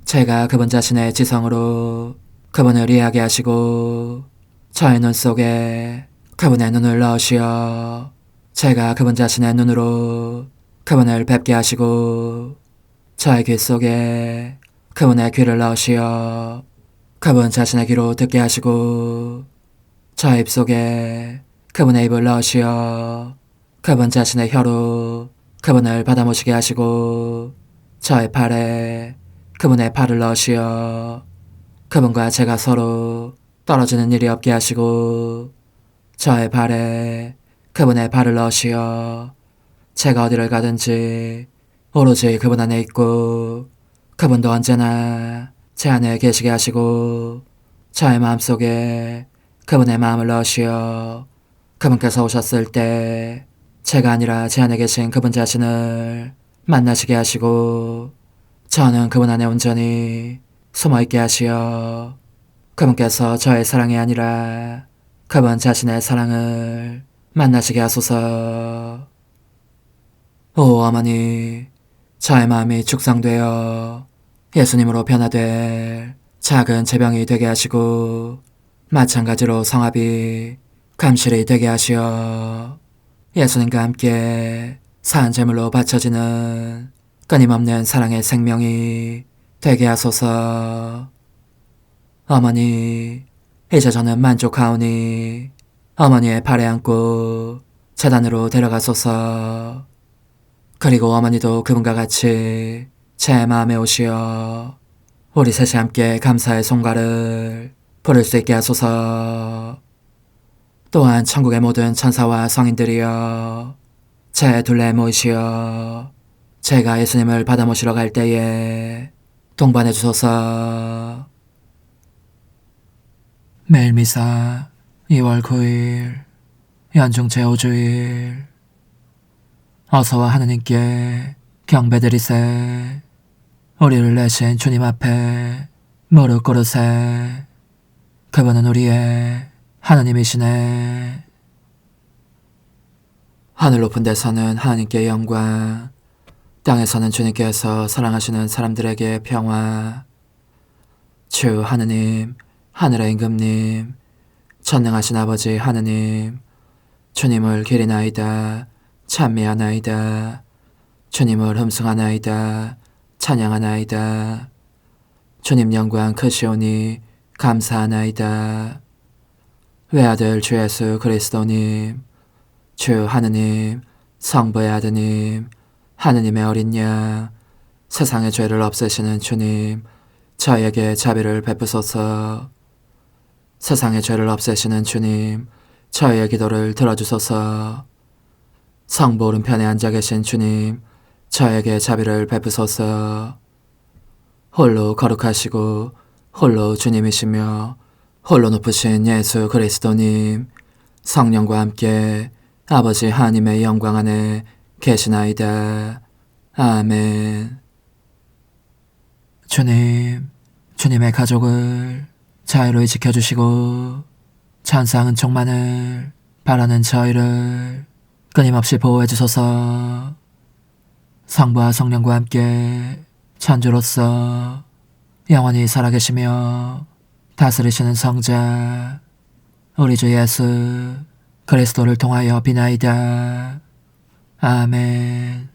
제가 그분 자신의 지성으로 그분을 이해하게 하시고 저의 눈 속에 그분의 눈을 넣으시어 제가 그분 자신의 눈으로 그분을 뵙게 하시고 저의 귀 속에 그분의 귀를 넣으시어 그분 자신의 귀로 듣게 하시고 저의 입 속에 그분의 입을 넣으시어 그분 자신의 혀로 그분을 받아모시게 하시고 저의 팔에 그분의 팔을 넣으시어 그분과 제가 서로 떨어지는 일이 없게 하시고 저의 발에 그분의 발을 넣으시어 제가 어디를 가든지 오로지 그분 안에 있고 그분도 언제나 제 안에 계시게 하시고 저의 마음속에 그분의 마음을 넣으시어 그분께서 오셨을 때 제가 아니라 제 안에 계신 그분 자신을 만나시게 하시고 저는 그분 안에 온전히 숨어있게 하시어 그분께서 저의 사랑이 아니라 그분 자신의 사랑을 만나시게 하소서. 오 어머니, 저의 마음이 축성되어 예수님으로 변화될 작은 제병이 되게 하시고 마찬가지로 성합이 감실이 되게 하시어 예수님과 함께 산 제물로 바쳐지는 끊임없는 사랑의 생명이 되게 하소서. 어머니, 이제 저는 만족하오니 어머니의 발에 안고 제단으로 데려가소서. 그리고 어머니도 그분과 같이 제 마음에 오시어 우리 셋이 함께 감사의 송가를 부를 수 있게 하소서. 또한 천국의 모든 천사와 성인들이여 제 둘레에 모이시어 제가 예수님을 받아 모시러 갈 때에 동반해 주소서. 매일 미사 2월 9일 연중 제5주일 어서와 하느님께 경배드리세. 우리를 내신 주님 앞에 무릎 꿇으세. 그분은 우리의 하느님이시네. 하늘 높은 데서는 하나님께 영광, 땅에서는 주님께서 사랑하시는 사람들에게 평화. 주 하느님, 하늘의 임금님, 전능하신 아버지 하느님, 주님을 기리나이다, 찬미하나이다. 주님을 흠숭하나이다, 찬양하나이다. 주님 영광 크시오니 감사하나이다. 외아들 주 예수 그리스도님, 주 하느님, 성부의 아드님, 하느님의 어린 양, 세상의 죄를 없애시는 주님, 저에게 자비를 베푸소서. 세상의 죄를 없애시는 주님, 저의 기도를 들어주소서. 성부 오른편에 앉아 계신 주님, 저에게 자비를 베푸소서. 홀로 거룩하시고 홀로 주님이시며 홀로 높으신 예수 그리스도님, 성령과 함께 아버지 하나님의 영광 안에 계시나이다. 아멘. 주님, 주님의 가족을 자유로이 지켜주시고 천사 은총만을 바라는 저희를 끊임없이 보호해 주소서. 성부와 성령과 함께 천주로서 영원히 살아계시며 다스리시는 성자 우리 주 예수 그리스도를 통하여 비나이다. 아멘.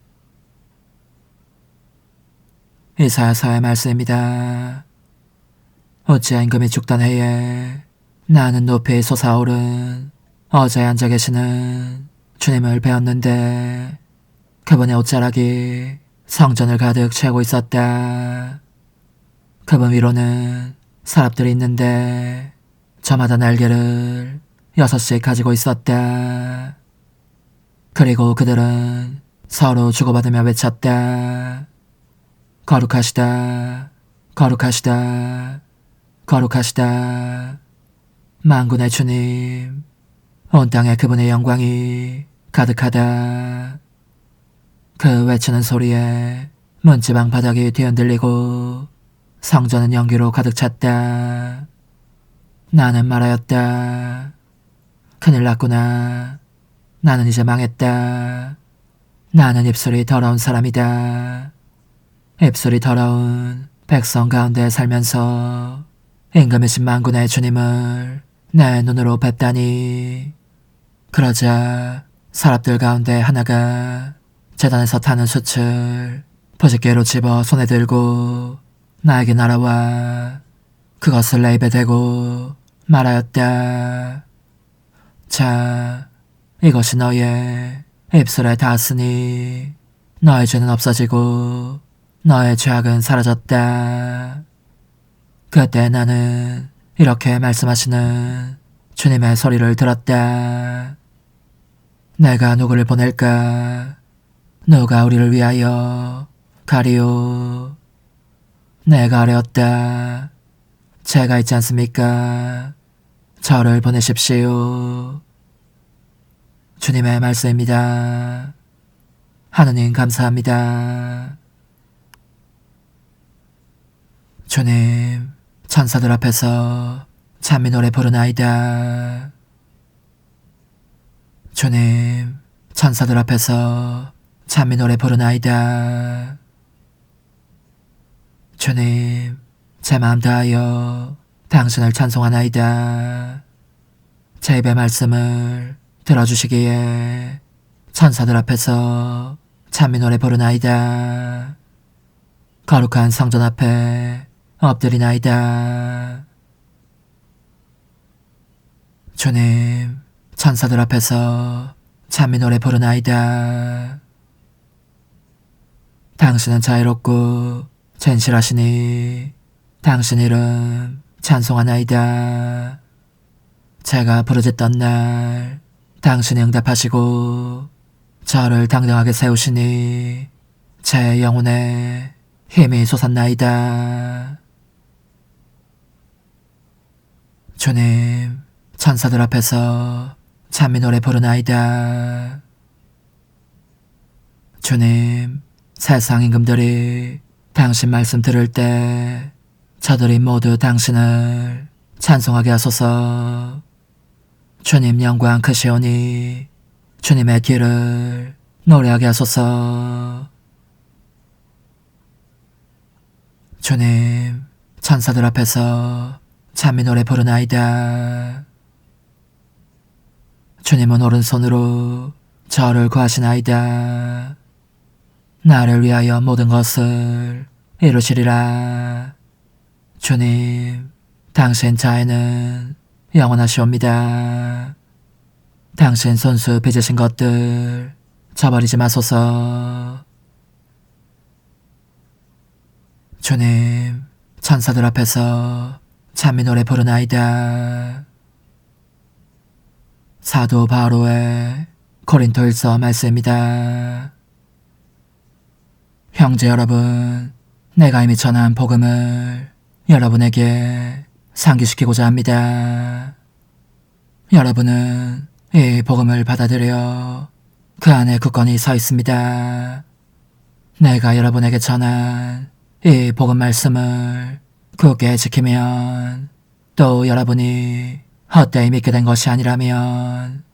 이사야서의 말씀입니다. 어찌하 임금이 죽던 해에 나는 높이 솟아오른 어제에 앉아 계시는 주님을 배웠는데 그분의 옷자락이 성전을 가득 채우고 있었다. 그분 위로는 사람들이 있는데 저마다 날개를 6씩 가지고 있었다. 그리고 그들은 서로 주고받으며 외쳤다. 거룩하시다, 거룩하시다, 거룩하시다. 만군의 주님, 온 땅에 그분의 영광이 가득하다. 그 외치는 소리에 문지방 바닥이 뒤흔들리고 성전은 연기로 가득 찼다. 나는 말하였다. 큰일 났구나. 나는 이제 망했다. 나는 입술이 더러운 사람이다. 입술이 더러운 백성 가운데 살면서 임금이신 만군의 주님을 내 눈으로 뵙다니. 그러자 사람들 가운데 하나가 제단에서 타는 숯을 부싯개로 집어 손에 들고 나에게 날아와 그것을 내 입에 대고 말하였다. 자, 이것이 너의 입술에 닿았으니 너의 죄는 없어지고 너의 죄악은 사라졌다. 그때 나는 이렇게 말씀하시는 주님의 소리를 들었다. 내가 누구를 보낼까? 누가 우리를 위하여 가리오? 내가 아뢰었다. 제가 있지 않습니까? 저를 보내십시오. 주님의 말씀입니다. 하느님 감사합니다. 주님, 천사들 앞에서 찬미 노래 부르나이다. 주님, 천사들 앞에서 찬미 노래 부르나이다. 주님, 제 마음 다하여 당신을 찬송하나이다. 제 입의 말씀을 들어주시기에 천사들 앞에서 찬미 노래 부르나이다. 거룩한 성전 앞에 엎드리나이다. 주님, 천사들 앞에서 찬미 노래 부르나이다. 당신은 자유롭고 진실하시니 당신 이름 찬송하나이다. 제가 부르짖던 날 당신이 응답하시고 저를 당당하게 세우시니 제 영혼에 힘이 솟았나이다. 주님, 천사들 앞에서 찬미 노래 부르나이다. 주님, 세상 임금들이 당신 말씀 들을 때 저들이 모두 당신을 찬송하게 하소서. 주님 영광 크시오니 주님의 길을 노래하게 하소서. 주님, 천사들 앞에서 찬미 노래 부르나이다. 주님은 오른손으로 저를 구하시나이다. 나를 위하여 모든 것을 이루시리라. 주님, 당신 자애는 영원하시옵니다. 당신 손수 빚으신 것들 저버리지 마소서. 주님, 천사들 앞에서 찬미 노래 부르나이다. 사도 바로의 고린토일서 말씀입니다. 형제 여러분, 내가 이미 전한 복음을 여러분에게 상기시키고자 합니다. 여러분은 이 복음을 받아들여 그 안에 굳건히 서 있습니다. 내가 여러분에게 전한 이 복음 말씀을 굳게 지키면, 또 여러분이 헛되이 믿게 된 것이 아니라면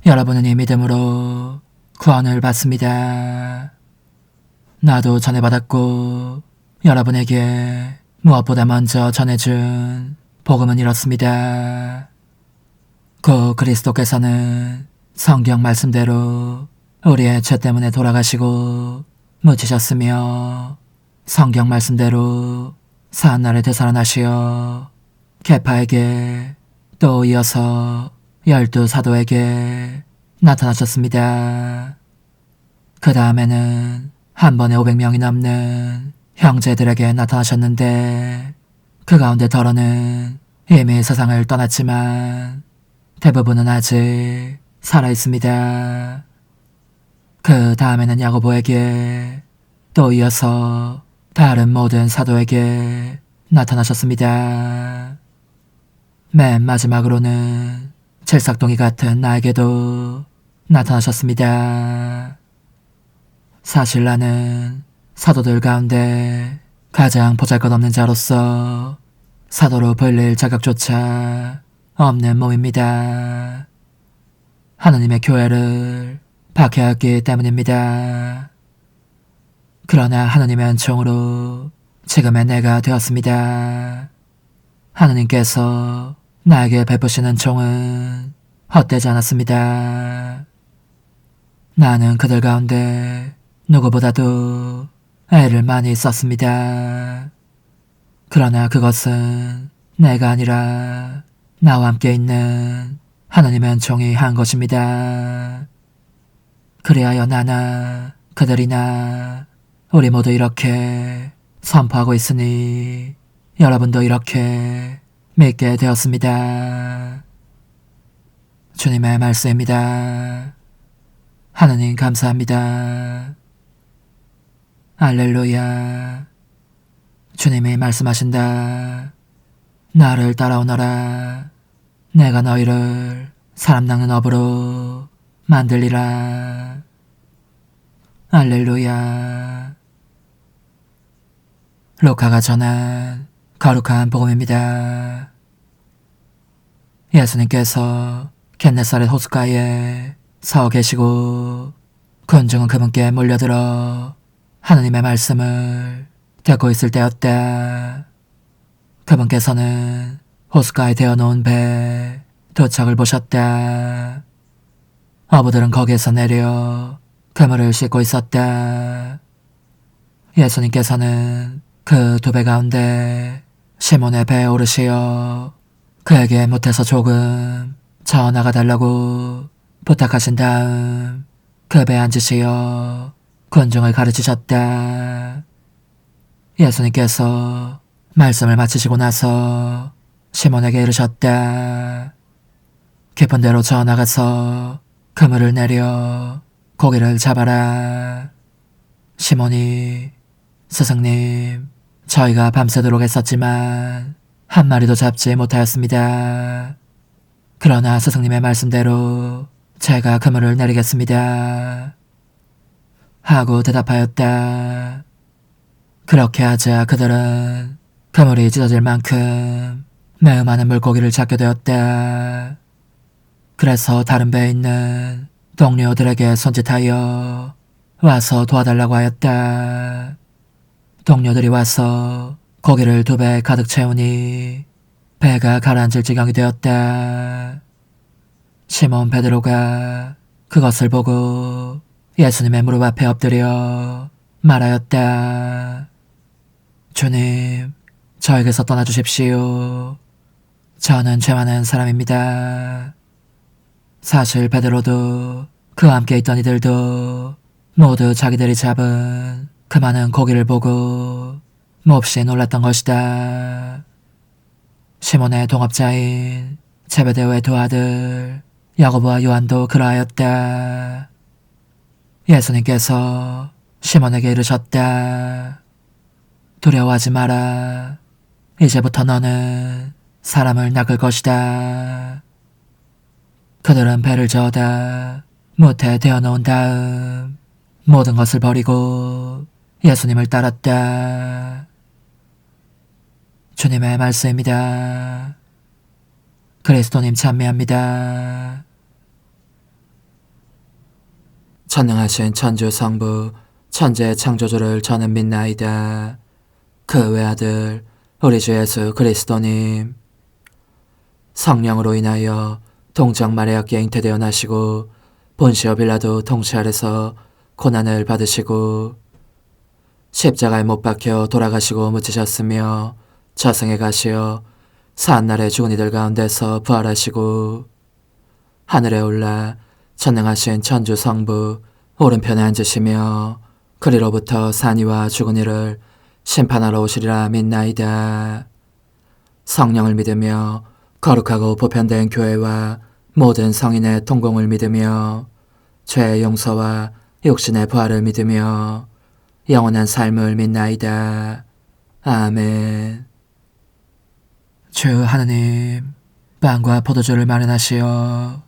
여러분은 이 믿음으로 구원을 받습니다. 나도 전해받았고 여러분에게 무엇보다 먼저 전해준 복음은 이렇습니다. 그 그리스도께서는 성경 말씀대로 우리의 죄 때문에 돌아가시고 묻히셨으며, 성경 말씀대로 사한날에 되살아나시어 계파에게 또 이어서 12 사도에게 나타나셨습니다. 그 다음에는 한 번에 500명이 넘는 형제들에게 나타나셨는데, 그 가운데 더러는 이미 세상을 떠났지만 대부분은 아직 살아있습니다. 그 다음에는 야고보에게 또 이어서 다른 모든 사도에게 나타나셨습니다. 맨 마지막으로는 칠삭동이 같은 나에게도 나타나셨습니다. 사실 나는 사도들 가운데 가장 보잘것없는 자로서 사도로 불릴 자격조차 없는 몸입니다. 하느님의 교회를 박해했기 때문입니다. 그러나 하느님의 은총으로 지금의 내가 되었습니다. 하느님께서 나에게 베푸시는 은총은 헛되지 않았습니다. 나는 그들 가운데 누구보다도 애를 많이 썼습니다. 그러나 그것은 내가 아니라 나와 함께 있는 하느님의 은총이 한 것입니다. 그리하여 나나 그들이나 우리 모두 이렇게 선포하고 있으니 여러분도 이렇게 믿게 되었습니다. 주님의 말씀입니다. 하느님 감사합니다. 할렐루야. 주님이 말씀하신다. 나를 따라오너라. 내가 너희를 사람 낚는 업으로 만들리라. 할렐루야. 루카가 전한 거룩한 복음입니다. 예수님께서 겟네사렛 호숫가에 서 계시고 군중은 그분께 몰려들어 하느님의 말씀을 듣고 있을 때였다. 그분께서는 호숫가에 대어놓은 배 도착을 보셨다. 어부들은 거기에서 내려 그물을 씻고 있었다. 예수님께서는 그 두 배 가운데 시몬의 배에 오르시어 그에게 못해서 조금 저 나가달라고 부탁하신 다음 그 배에 앉으시어 군중을 가르치셨다. 예수님께서 말씀을 마치시고 나서 시몬에게 이르셨다. 깊은 데로 저 나가서 그물을 내려 고기를 잡아라. 시몬이 스승님, 저희가 밤새도록 했었지만 한 마리도 잡지 못하였습니다. 그러나 스승님의 말씀대로 제가 그물을 내리겠습니다. 하고 대답하였다. 그렇게 하자 그들은 그물이 찢어질 만큼 매우 많은 물고기를 잡게 되었다. 그래서 다른 배에 있는 동료들에게 손짓하여 와서 도와달라고 하였다. 동료들이 와서 고기를 2배 가득 채우니 배가 가라앉을 지경이 되었다. 시몬 베드로가 그것을 보고 예수님의 무릎 앞에 엎드려 말하였다. 주님, 저에게서 떠나주십시오. 저는 죄 많은 사람입니다. 사실 베드로도 그와 함께 있던 이들도 모두 자기들이 잡은 그 많은 고기를 보고 몹시 놀랐던 것이다. 시몬의 동업자인 제베데오의 두 아들 야고보와 요한도 그러하였다. 예수님께서 시몬에게 이르셨다. 두려워하지 마라. 이제부터 너는 사람을 낚을 것이다. 그들은 배를 저어다 못에 대어놓은 다음 모든 것을 버리고 예수님을 따랐다. 주님의 말씀입니다. 그리스도님 찬미합니다. 전능하신 천주 성부 천재 창조주를 저는 믿나이다. 그 외아들 우리 주 예수 그리스도님, 성령으로 인하여 동정 마리아께 잉태되어 나시고 본시오 빌라도 통치 아래서 고난을 받으시고 십자가에 못 박혀 돌아가시고 묻히셨으며 저승에 가시어 사한날에 죽은 이들 가운데서 부활하시고 하늘에 올라 전능하신 천주 성부 오른편에 앉으시며 그리로부터 산이와 죽은 이를 심판하러 오시리라 믿나이다. 성령을 믿으며 거룩하고 보편된 교회와 모든 성인의 통공을 믿으며 죄의 용서와 육신의 부활을 믿으며 영원한 삶을 믿나이다. 아멘. 주 하느님, 빵과 포도주를 마련하시어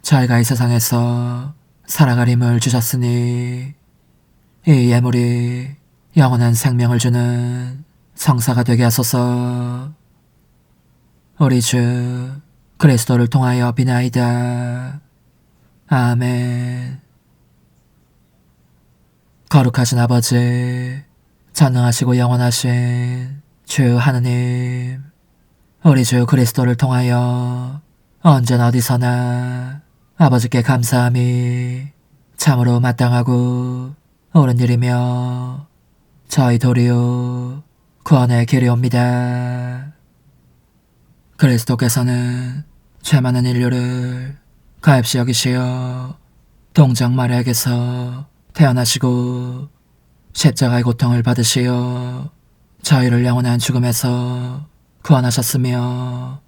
저희가 이 세상에서 살아갈 힘을 주셨으니 이 예물이 영원한 생명을 주는 성사가 되게 하소서. 우리 주 그리스도를 통하여 비나이다. 아멘. 거룩하신 아버지, 전능하시고 영원하신 주 하느님, 우리 주 그리스도를 통하여 언제나 어디서나 아버지께 감사함이 참으로 마땅하고 옳은 일이며 저희 도리요 구원의 길이옵니다. 그리스도께서는 죄 많은 인류를 가엾이 여기시어 동정 마리아에게서 태어나시고 십자가의 고통을 받으시어 저희를 영원한 죽음에서 구원하셨으며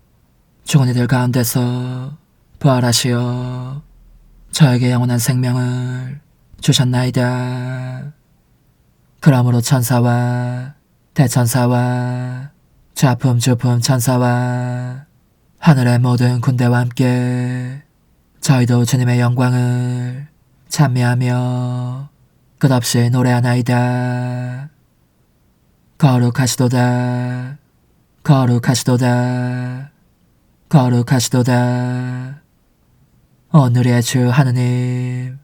죽은 이들 가운데서 부활하시어 저에게 영원한 생명을 주셨나이다. 그러므로 천사와 대천사와 좌품 주품 천사와 하늘의 모든 군대와 함께 저희도 주님의 영광을 찬미하며 끝없이 노래하나이다. 거룩하시도다. 거룩하시도다. 거룩하시도다. 오늘의 주 하느님,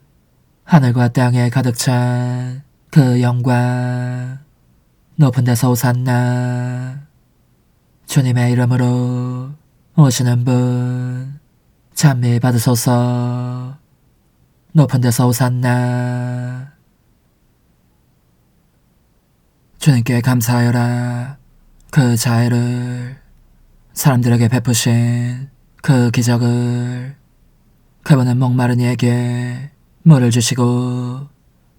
하늘과 땅에 가득 찬 그 영광, 높은 데서 오산나. 주님의 이름으로 오시는 분 찬미 받으소서. 높은 데서 오산나. 주님께 감사하여라. 그 자애를 사람들에게 베푸신 그 기적을 그분은 목마른 이에게 물을 주시고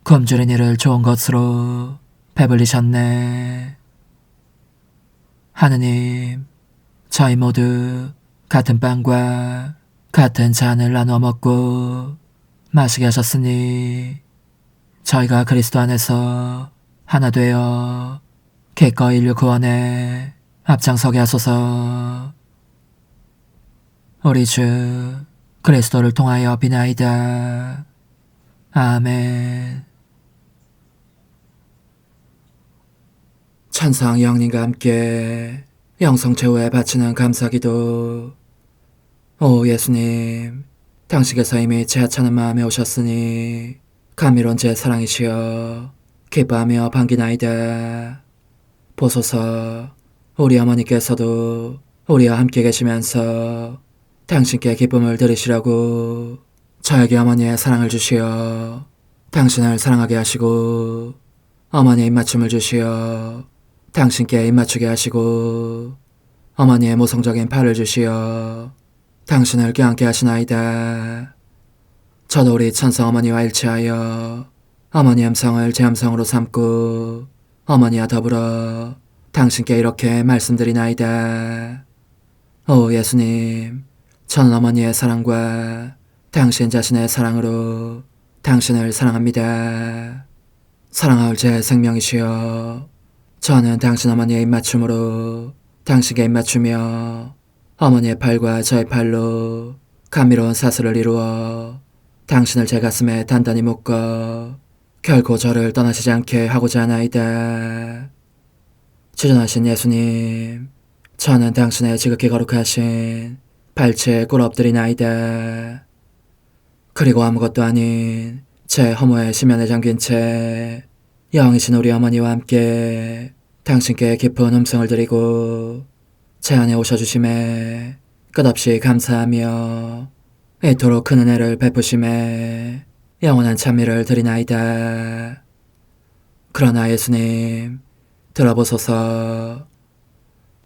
굶주린 이를 좋은 것으로 배불리셨네. 하느님, 저희 모두 같은 빵과 같은 잔을 나눠 먹고 마시게 하셨으니 저희가 그리스도 안에서 하나 되어 기꺼이 인류 구원에 앞장서게 하소서. 우리 주 그리스도를 통하여 비나이다. 아멘. 천상 영님과 함께 영성 최후에 바치는 감사기도. 오 예수님, 당신께서 이미 제 하찮은 마음에 오셨으니 감미로운 제 사랑이시여 기뻐하며 반기나이다. 보소서, 우리 어머니께서도 우리와 함께 계시면서 당신께 기쁨을 들으시라고 저에게 어머니의 사랑을 주시어 당신을 사랑하게 하시고 어머니의 입맞춤을 주시어 당신께 입맞추게 하시고 어머니의 모성적인 팔을 주시어 당신을 껴안게 하시나이다. 저도 우리 천성 어머니와 일치하여 어머니 음성을 제 음성으로 삼고 어머니와 더불어 당신께 이렇게 말씀드리나이다. 오 예수님, 저는 어머니의 사랑과 당신 자신의 사랑으로 당신을 사랑합니다. 사랑하올 제 생명이시여, 저는 당신 어머니의 입맞춤으로 당신께 입맞추며 어머니의 팔과 저의 팔로 감미로운 사슬을 이루어 당신을 제 가슴에 단단히 묶어 결코 저를 떠나시지 않게 하고자 하나이다. 주전하신 예수님, 저는 당신의 지극히 거룩하신 발치에 꿇어 엎드리나이다. 그리고 아무것도 아닌 제 허무의 심연에 잠긴 채 영이신 우리 어머니와 함께 당신께 깊은 음성을 드리고 제 안에 오셔주심에 끝없이 감사하며 이토록 큰 은혜를 베푸심에 영원한 찬미를 드리나이다. 그러나 예수님, 들어보소서.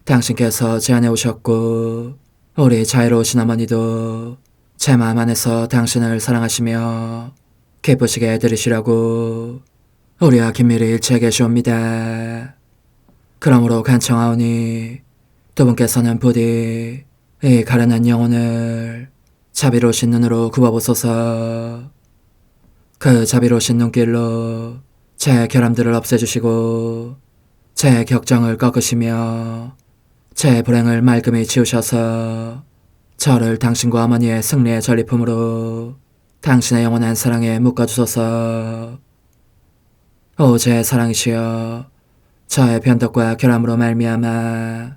당신께서 제 안에 오셨고 우리 자유로우신 어머니도 제 마음 안에서 당신을 사랑하시며 기쁘시게 해드리시라고 우리와 긴밀히 일치해 계시옵니다. 그러므로 간청하오니 두 분께서는 부디 이 가련한 영혼을 자비로우신 눈으로 굽어보소서. 그 자비로우신 눈길로 제 결함들을 없애주시고 제 격정을 꺾으시며 제 불행을 말끔히 지우셔서 저를 당신과 어머니의 승리의 전리품으로 당신의 영원한 사랑에 묶어주소서. 오 제 사랑이시여, 저의 변덕과 결함으로 말미암아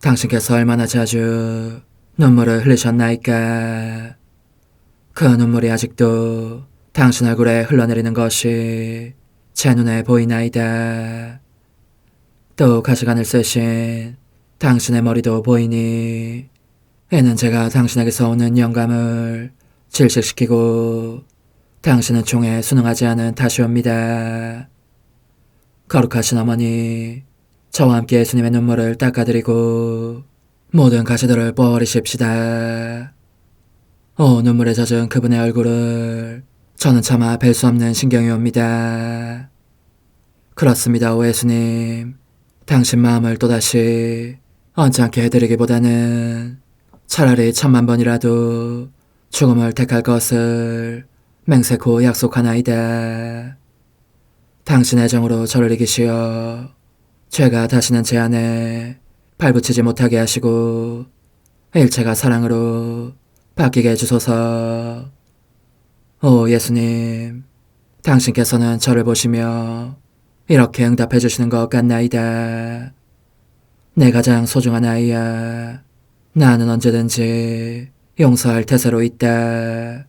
당신께서 얼마나 자주 눈물을 흘리셨나이까. 그 눈물이 아직도 당신 얼굴에 흘러내리는 것이 제 눈에 보이나이다. 또 가시관을 쓰신 당신의 머리도 보이니 이는 제가 당신에게서 오는 영감을 질식시키고 당신은 총에 순응하지 않은 탓이옵니다. 거룩하신 어머니, 저와 함께 예수님의 눈물을 닦아드리고 모든 가시들을 뽑아버리십시다. 오 눈물에 젖은 그분의 얼굴을 저는 차마 뵐 수 없는 신경이 옵니다. 그렇습니다. 오 예수님, 당신 마음을 또다시 언짢게 해드리기보다는 차라리 10,000,000번이라도 죽음을 택할 것을 맹세코 약속하나이다. 당신의 정으로 저를 이기시어 죄가 다시는 제 안에 발붙이지 못하게 하시고 일체가 사랑으로 바뀌게 해주소서. 오 예수님, 당신께서는 저를 보시며 이렇게 응답해 주시는 것 같나이다. 내 가장 소중한 아이야, 나는 언제든지 용서할 태세로 있다.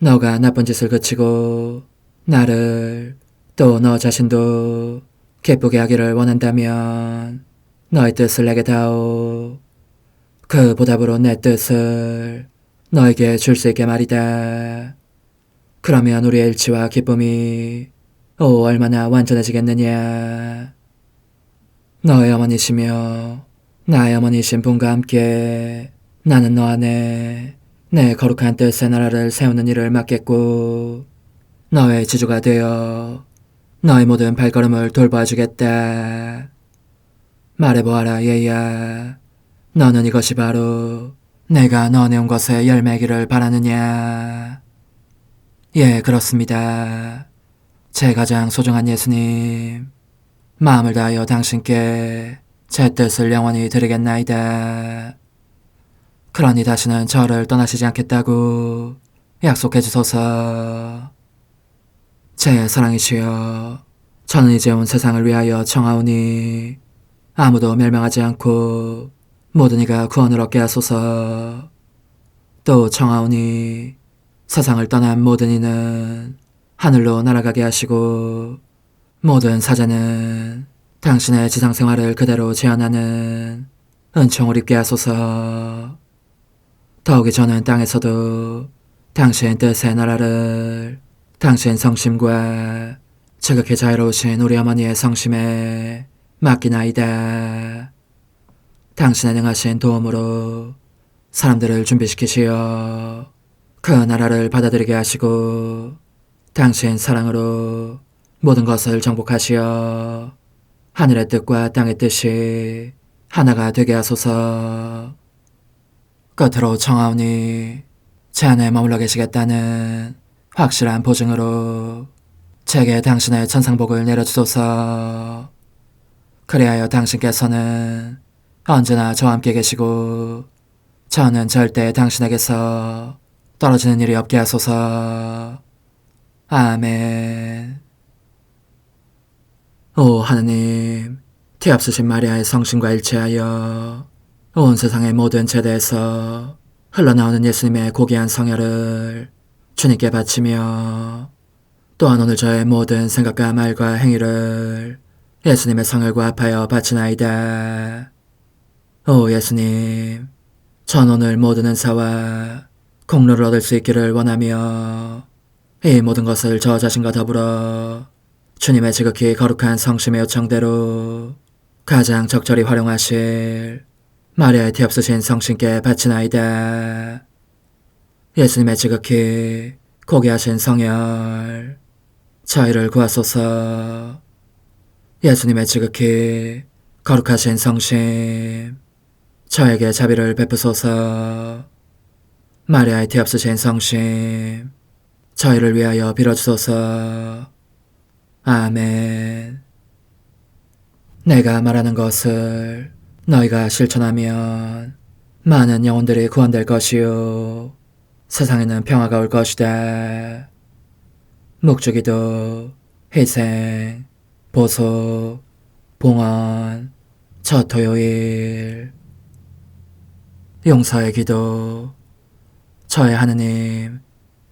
너가 나쁜 짓을 그치고 나를 또 너 자신도 기쁘게 하기를 원한다면 너의 뜻을 내게 다오. 그 보답으로 내 뜻을 너에게 줄 수 있게 말이다. 그러면 우리의 일치와 기쁨이 얼마나 완전해지겠느냐. 너의 어머니시며 나의 어머니신 분과 함께 나는 너 안에 내 거룩한 뜻의 나라를 세우는 일을 맡겠고 너의 지주가 되어 너의 모든 발걸음을 돌봐주겠다. 말해보아라 얘야. 너는 이것이 바로 내가 너네 온 것의 열매기를 바라느냐? 예, 그렇습니다. 제 가장 소중한 예수님, 마음을 다하여 당신께 제 뜻을 영원히 드리겠나이다. 그러니 다시는 저를 떠나시지 않겠다고 약속해 주소서. 제 사랑이시여, 저는 이제 온 세상을 위하여 청하오니 아무도 멸망하지 않고 모든 이가 구원을 얻게 하소서. 또 청하오니 세상을 떠난 모든 이는 하늘로 날아가게 하시고 모든 사자는 당신의 지상생활을 그대로 재현하는 은총을 입게 하소서. 더욱이 저는 땅에서도 당신 뜻의 나라를 당신 성심과 지극히 자유로우신 우리 어머니의 성심에 맡기나이다. 당신의 능하신 도움으로 사람들을 준비시키시어 그 나라를 받아들이게 하시고 당신 사랑으로 모든 것을 정복하시어 하늘의 뜻과 땅의 뜻이 하나가 되게 하소서. 끝으로 청하오니 제 안에 머물러 계시겠다는 확실한 보증으로 제게 당신의 천상복을 내려주소서. 그리하여 당신께서는 언제나 저와 함께 계시고 저는 절대 당신에게서 떨어지는 일이 없게 하소서. 아멘. 오 하느님, 티없으신 마리아의 성신과 일치하여 온 세상의 모든 제대에서 흘러나오는 예수님의 고귀한 성혈을 주님께 바치며 또한 오늘 저의 모든 생각과 말과 행위를 예수님의 성혈과 합하여 바치나이다. 오 예수님, 전 오늘 모든 은사와 공로를 얻을 수 있기를 원하며 이 모든 것을 저 자신과 더불어 주님의 지극히 거룩한 성심의 요청대로 가장 적절히 활용하실 마리아의 티없으신 성신께 바치나이다. 예수님의 지극히 고귀하신 성혈, 저희를 구하소서. 예수님의 지극히 거룩하신 성심, 저에게 자비를 베푸소서. 마리아의 티없으신 성심, 저희를 위하여 빌어주소서. 아멘. 내가 말하는 것을 너희가 실천하면 많은 영혼들이 구원될 것이요 세상에는 평화가 올 것이다. 묵주기도, 희생, 보속, 봉헌, 첫 토요일. 용서의 기도. 저의 하느님,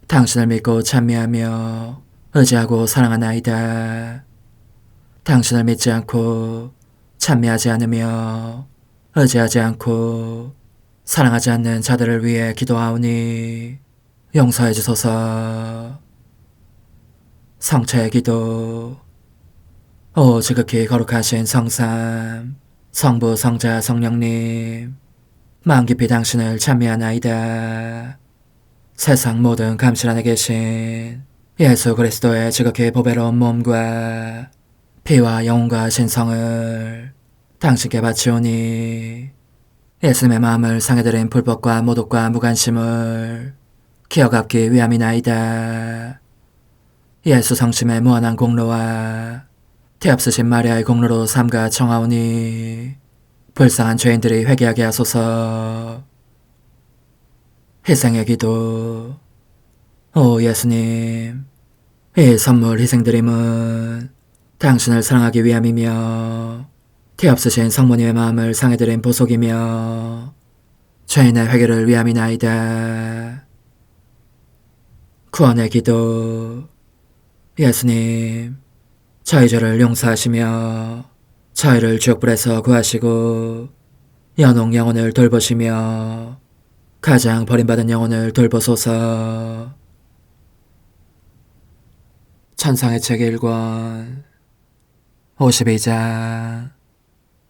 당신을 믿고 찬미하며 의지하고 사랑하나이다. 당신을 믿지 않고 찬미하지 않으며 의지하지 않고 사랑하지 않는 자들을 위해 기도하오니 용서해 주소서. 성체의 기도. 오 지극히 거룩하신 성삼, 성부, 성자, 성령님, 마음 깊이 당신을 찬미하나이다. 세상 모든 감실 안에 계신 예수 그리스도의 지극히 보배로운 몸과 피와 영혼과 신성을 당신께 바치오니 예수님의 마음을 상해드린 불법과 모독과 무관심을 기어갚기 위함이나이다. 예수 성심의 무한한 공로와 티없으신 마리아의 공로로 삼가 청하오니 불쌍한 죄인들이 회개하게 하소서. 희생의 기도. 오 예수님, 이 선물 희생드림은 당신을 사랑하기 위함이며 티없으신 성모님의 마음을 상해드린 보속이며 죄인의 회개를 위함이나이다. 구원의 기도. 예수님, 저희 죄를 용서하시며 저희를 지옥불에서 구하시고 연옥 영혼을 돌보시며 가장 버림받은 영혼을 돌보소서. 천상의 책 1권 52장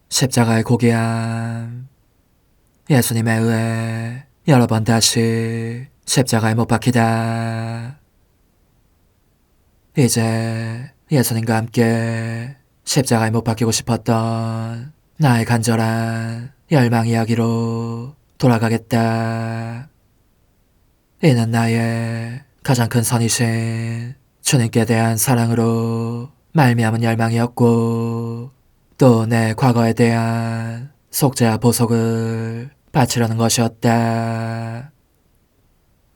십자가의 고귀함. 예수님에 의해 여러 번 다시 십자가에 못 박히다. 이제 예수님과 함께 십자가에 못 박히고 싶었던 나의 간절한 열망 이야기로 돌아가겠다. 이는 나의 가장 큰 선이신 주님께 대한 사랑으로 말미암은 열망이었고, 또 내 과거에 대한 속죄와 보속을 바치려는 것이었다.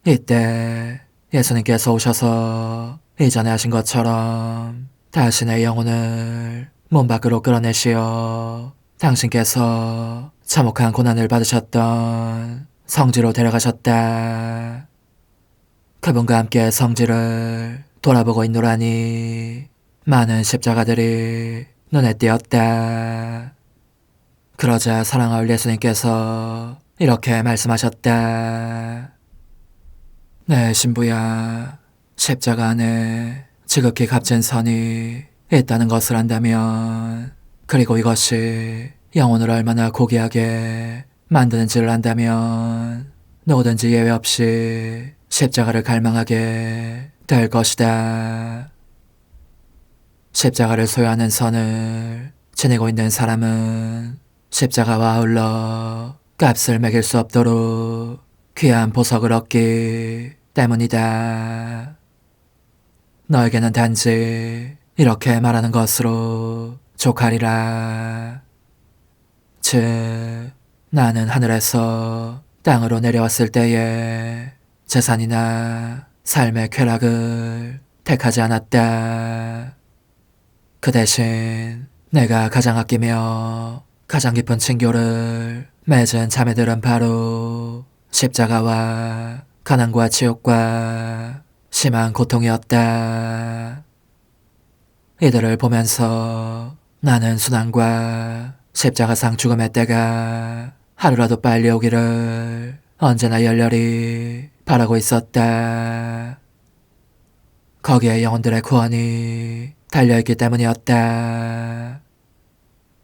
이때 예수님께서 오셔서 이전에 하신 것처럼 다시 내 영혼을 몸 밖으로 끌어내시어 당신께서 참혹한 고난을 받으셨던 성지로 데려가셨다. 그분과 함께 성지를 돌아보고 있노라니 많은 십자가들이 눈에 띄었다. 그러자 사랑하올 예수님께서 이렇게 말씀하셨다. 내 신부야, 십자가 안에 지극히 값진 선이 있다는 것을 안다면, 그리고 이것이 영혼을 얼마나 고귀하게 만드는지를 안다면 누구든지 예외 없이 십자가를 갈망하게 될 것이다. 십자가를 소유하는 선을 지니고 있는 사람은 십자가와 아울러 값을 매길 수 없도록 귀한 보석을 얻기 때문이다. 너에게는 단지 이렇게 말하는 것으로 족하리라. 즉, 나는 하늘에서 땅으로 내려왔을 때에 재산이나 삶의 쾌락을 택하지 않았다. 그 대신 내가 가장 아끼며 가장 깊은 친교를 맺은 자매들은 바로 십자가와 가난과 지옥과 심한 고통이었다. 이들을 보면서 나는 순환과 십자가상 죽음의 때가 하루라도 빨리 오기를 언제나 열렬히 바라고 있었다. 거기에 영혼들의 구원이 달려있기 때문이었다.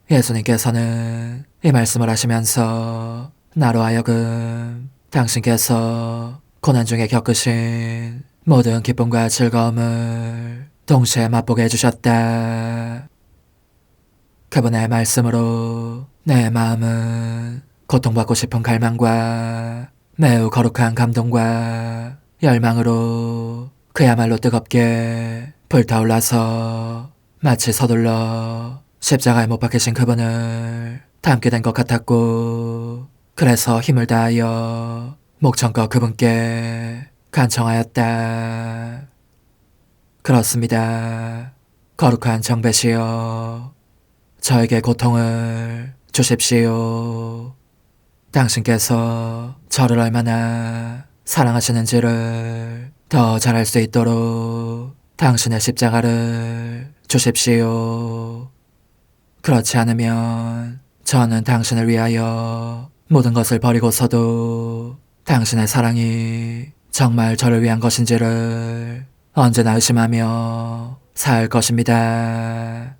예수님께서는 이 말씀을 하시면서 나로 하여금 당신께서 고난 중에 겪으신 모든 기쁨과 즐거움을 동시에 맛보게 해주셨다. 그분의 말씀으로 내 마음은 고통받고 싶은 갈망과 매우 거룩한 감동과 열망으로 그야말로 뜨겁게 불타올라서 마치 서둘러 십자가에 못 박히신 그분을 닮게 된 것 같았고, 그래서 힘을 다하여 목청껏 그분께 간청하였다. 그렇습니다. 거룩한 정배시여, 저에게 고통을 주십시오. 당신께서 저를 얼마나 사랑하시는지를 더 잘 알 수 있도록 당신의 십자가를 주십시오. 그렇지 않으면 저는 당신을 위하여 모든 것을 버리고서도 당신의 사랑이 정말 저를 위한 것인지를 언제나 의심하며 살 것입니다.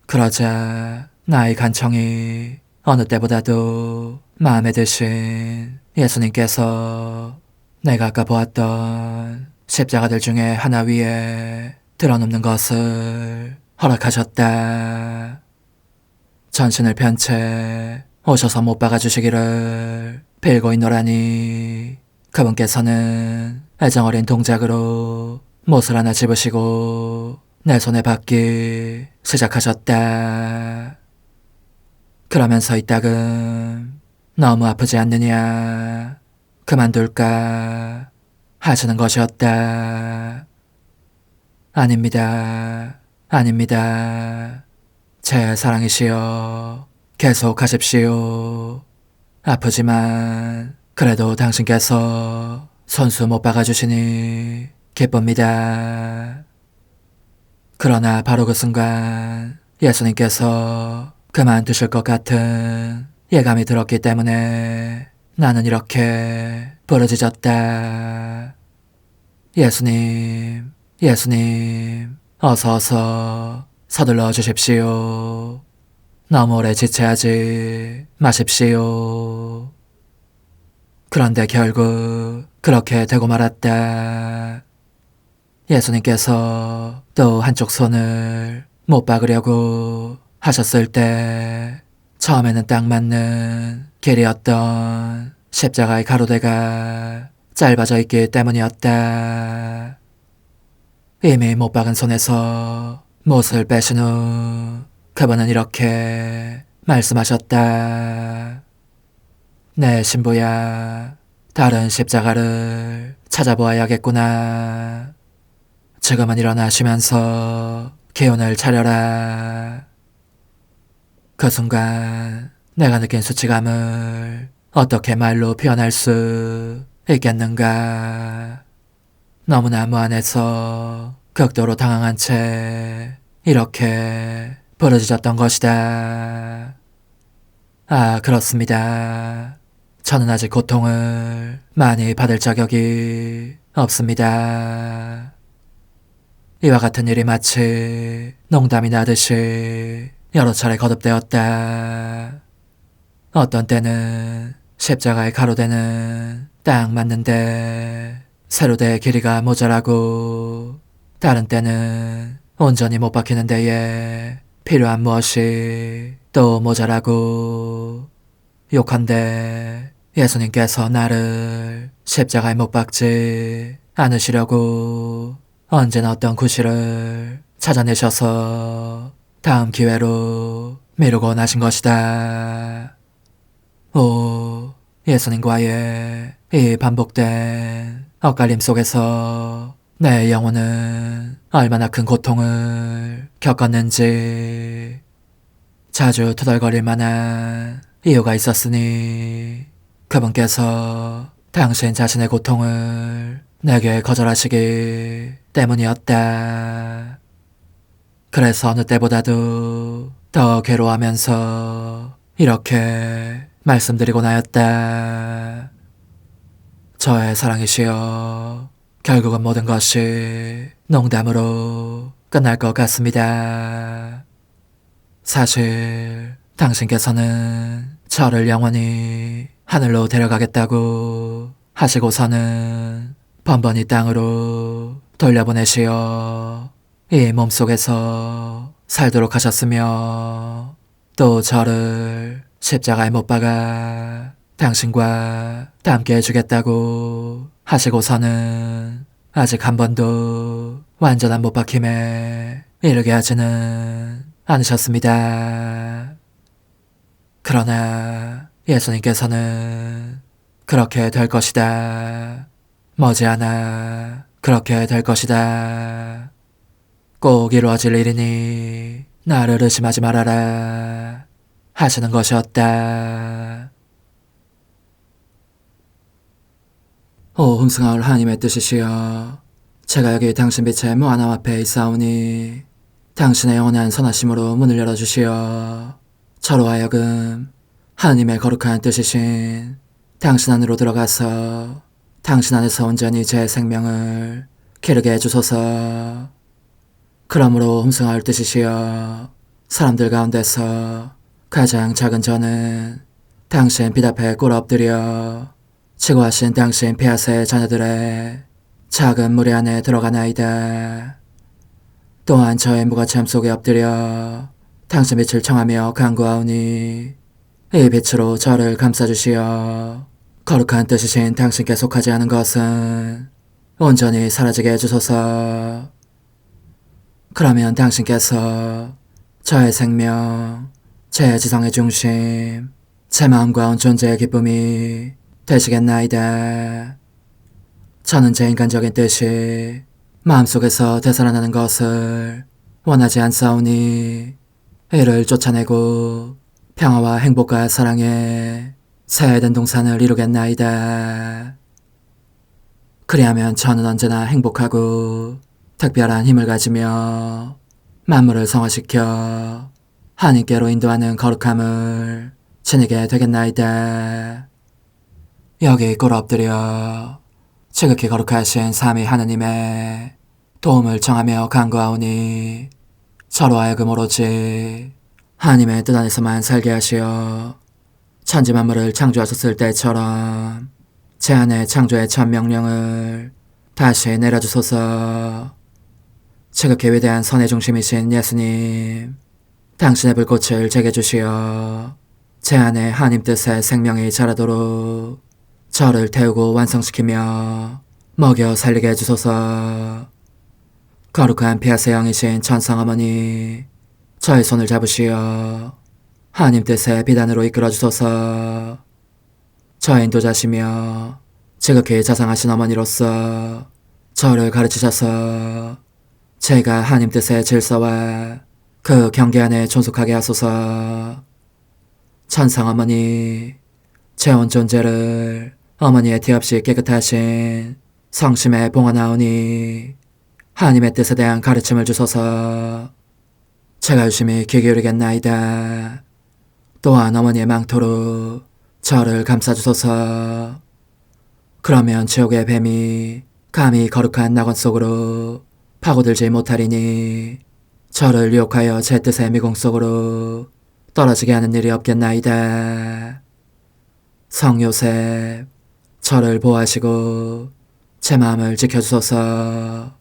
그러자 나의 간청이 어느 때보다도 마음에 드신 예수님께서 내가 아까 보았던 십자가들 중에 하나 위에 드러눕는 것을 허락하셨다. 전신을 편 채 오셔서 못 박아주시기를 빌고 있노라니, 그분께서는 애정어린 동작으로 못을 하나 집으시고 내 손에 박기 시작하셨다. 그러면서 이따금 너무 아프지 않느냐, 그만둘까 하시는 것이었다. 아닙니다. 아닙니다. 제 사랑이시여, 계속 하십시오. 아프지만 그래도 당신께서 손수 못 박아주시니 기쁩니다. 그러나 바로 그 순간 예수님께서 그만두실 것 같은 예감이 들었기 때문에 나는 이렇게 부르짖었다. 예수님, 예수님, 어서 서둘러 주십시오. 너무 오래 지체하지 마십시오. 그런데 결국 그렇게 되고 말았다. 예수님께서 또 한쪽 손을 못 박으려고 하셨을 때 처음에는 딱 맞는 길이었던 십자가의 가로대가 짧아져 있기 때문이었다. 이미 못 박은 손에서 못을 빼신 후 그분은 이렇게 말씀하셨다. 내 신부야, 다른 십자가를 찾아보아야겠구나. 지금은 일어나시면서 기운을 차려라. 그 순간 내가 느낀 수치감을 어떻게 말로 표현할 수 있겠는가. 너무나 무안해서 극도로 당황한 채 이렇게 부르짖었던 것이다. 아, 그렇습니다. 저는 아직 고통을 많이 받을 자격이 없습니다. 이와 같은 일이 마치 농담이 나듯이 여러 차례 거듭되었다. 어떤 때는 십자가의 가로대는 딱 맞는데 세로대의 길이가 모자라고, 다른 때는 온전히 못 박히는 데에 필요한 무엇이 또 모자라고, 욕한데 예수님께서 나를 십자가에 못 박지 않으시려고 언제나 어떤 구실을 찾아내셔서 다음 기회로 미루고 나신 것이다. 오, 예수님과의 이 반복된 엇갈림 속에서 내 영혼은 얼마나 큰 고통을 겪었는지 자주 투덜거릴 만한 이유가 있었으니 그분께서 당신 자신의 고통을 내게 거절하시기 때문이었다. 그래서 어느 때보다도 더 괴로워하면서 이렇게 말씀드리고 나였다. 저의 사랑이시여, 결국은 모든 것이 농담으로 끝날 것 같습니다. 사실 당신께서는 저를 영원히 하늘로 데려가겠다고 하시고서는 번번이 땅으로 돌려보내시어 이 몸속에서 살도록 하셨으며, 또 저를 십자가에 못 박아 당신과 함께 해주겠다고 하시고서는 아직 한 번도 완전한 못 박힘에 이르게 하지는 않으셨습니다. 그러나 예수님께서는 그렇게 될 것이다, 머지않아 그렇게 될 것이다, 꼭 이루어질 일이니 나를 의심하지 말아라 하시는 것이었다. 오 흥승하올 하나님의 뜻이시여, 제가 여기 당신 빛의 무한함 앞에 있사오니 당신의 영원한 선하심으로 문을 열어주시어 저로 하여금 하나님의 거룩한 뜻이신 당신 안으로 들어가서 당신 안에서 온전히 제 생명을 기르게 해주소서. 그러므로 흠승하올 뜻이시여, 사람들 가운데서 가장 작은 저는 당신 빛 앞에 꿇어 엎드려 지고하신 당신 폐하세 자녀들의 작은 무리 안에 들어가나이다. 또한 저의 무거참 속에 엎드려 당신 빛을 청하며 간구하오니 이 빛으로 저를 감싸주시어 거룩한 뜻이신 당신께 속하지 않은 것은 온전히 사라지게 해주소서. 그러면 당신께서 저의 생명, 제 지성의 중심, 제 마음과 온 존재의 기쁨이 되시겠나이다. 저는 제 인간적인 뜻이 마음속에서 되살아나는 것을 원하지 않사오니 이를 쫓아내고 평화와 행복과 사랑의 새해된 동산을 이루겠나이다. 그리하면 저는 언제나 행복하고 특별한 힘을 가지며 만물을 성화시켜 하나님께로 인도하는 거룩함을 지니게 되겠나이다. 여기 꿇어 엎드려 지극히 거룩하신 삼위 하느님의 도움을 청하며 간구하오니 저로 하여금 오로지 하나님의 뜻 안에서만 살게 하시어 천지 만물을 창조하셨을 때처럼 제 안에 창조의 첫 명령을 다시 내려주소서. 지극히 위대한 선의 중심이신 예수님, 당신의 불꽃을 제게 주시어 제 안에 하나님 뜻의 생명이 자라도록 저를 태우고 완성시키며 먹여 살리게 해주소서. 거룩한 피아세 영이신 천상 어머니, 저의 손을 잡으시어 하나님 뜻의 비단으로 이끌어 주소서. 저의 인도자시며 지극히 자상하신 어머니로서 저를 가르치셔서 제가 하나님 뜻의 질서와 그 경계 안에 존속하게 하소서. 천상 어머니, 제 온 존재를 어머니의 티 없이 깨끗하신 성심에 봉헌하오니 하나님의 뜻에 대한 가르침을 주소서. 제가 열심히 귀 기울이겠나이다. 또한 어머니의 망토로 저를 감싸주소서. 그러면 지옥의 뱀이 감히 거룩한 낙원 속으로 파고들지 못하리니 저를 유혹하여 제 뜻의 미궁 속으로 떨어지게 하는 일이 없겠나이다. 성 요셉, 저를 보호하시고 제 마음을 지켜주소서.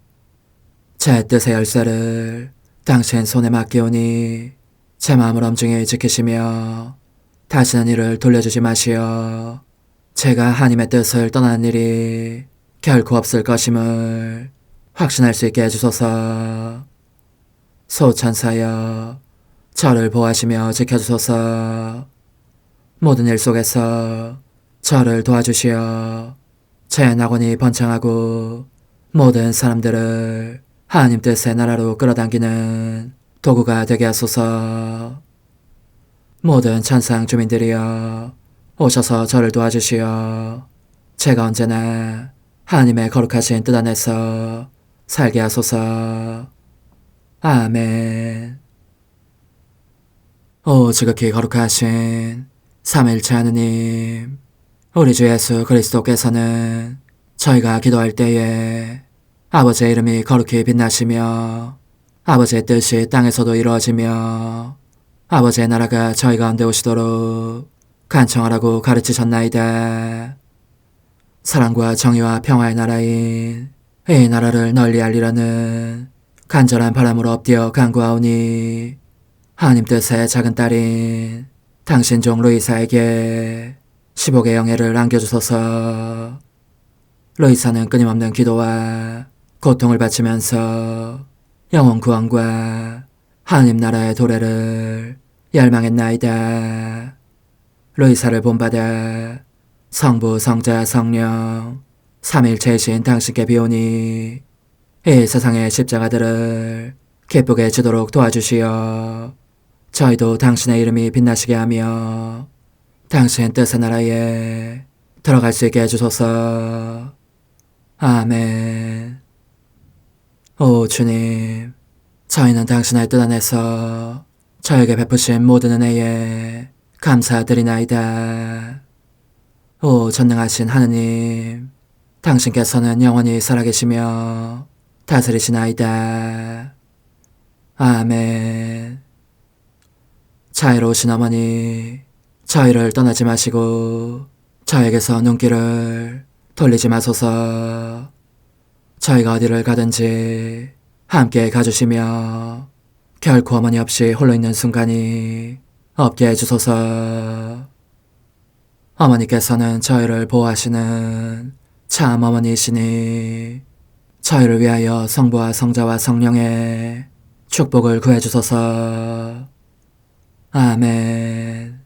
제 뜻의 열쇠를 당신 손에 맡기오니 제 마음을 엄중히 지키시며 다시는 이를 돌려주지 마시어 제가 하나님의 뜻을 떠나는 일이 결코 없을 것임을 확신할 수 있게 해주소서. 소천사여, 저를 보호하시며 지켜주소서. 모든 일 속에서 저를 도와주시어 제 낙원이 번창하고 모든 사람들을 하나님 뜻의 나라로 끌어당기는 도구가 되게 하소서. 모든 천상 주민들이여, 오셔서 저를 도와주시어 제가 언제나 하나님의 거룩하신 뜻 안에서 살게 하소서. 아멘. 오 지극히 거룩하신 삼일체 하느님, 우리 주 예수 그리스도께서는 저희가 기도할 때에 아버지의 이름이 거룩히 빛나시며 아버지의 뜻이 땅에서도 이루어지며 아버지의 나라가 저희 가운데 오시도록 간청하라고 가르치셨나이다. 사랑과 정의와 평화의 나라인 이 나라를 널리 알리려는 간절한 바람으로 엎드려 간구하오니 하나님 뜻의 작은 딸인 당신 종 루이사에게 10억의 영예를 안겨주소서. 루이사는 끊임없는 기도와 고통을 바치면서 영혼 구원과 하나님 나라의 도래를 열망했나이다. 루이사를 본받아 성부, 성자, 성령 삼일체이신 당신께 비오니 이 세상의 십자가들을 기쁘게 지도록 도와주시어 저희도 당신의 이름이 빛나시게 하며 당신 뜻의 나라에 들어갈 수 있게 해주소서. 아멘. 오 주님, 저희는 당신의 뜻 안에서 저에게 베푸신 모든 은혜에 감사드리나이다. 오 전능하신 하느님, 당신께서는 영원히 살아계시며 다스리시나이다. 아멘. 자애로우신 어머니, 저희를 떠나지 마시고 저에게서 눈길을 돌리지 마소서. 저희가 어디를 가든지 함께 가주시며 결코 어머니 없이 홀로 있는 순간이 없게 해주소서. 어머니께서는 저희를 보호하시는 참 어머니이시니 저희를 위하여 성부와 성자와 성령의 축복을 구해주소서. 아멘.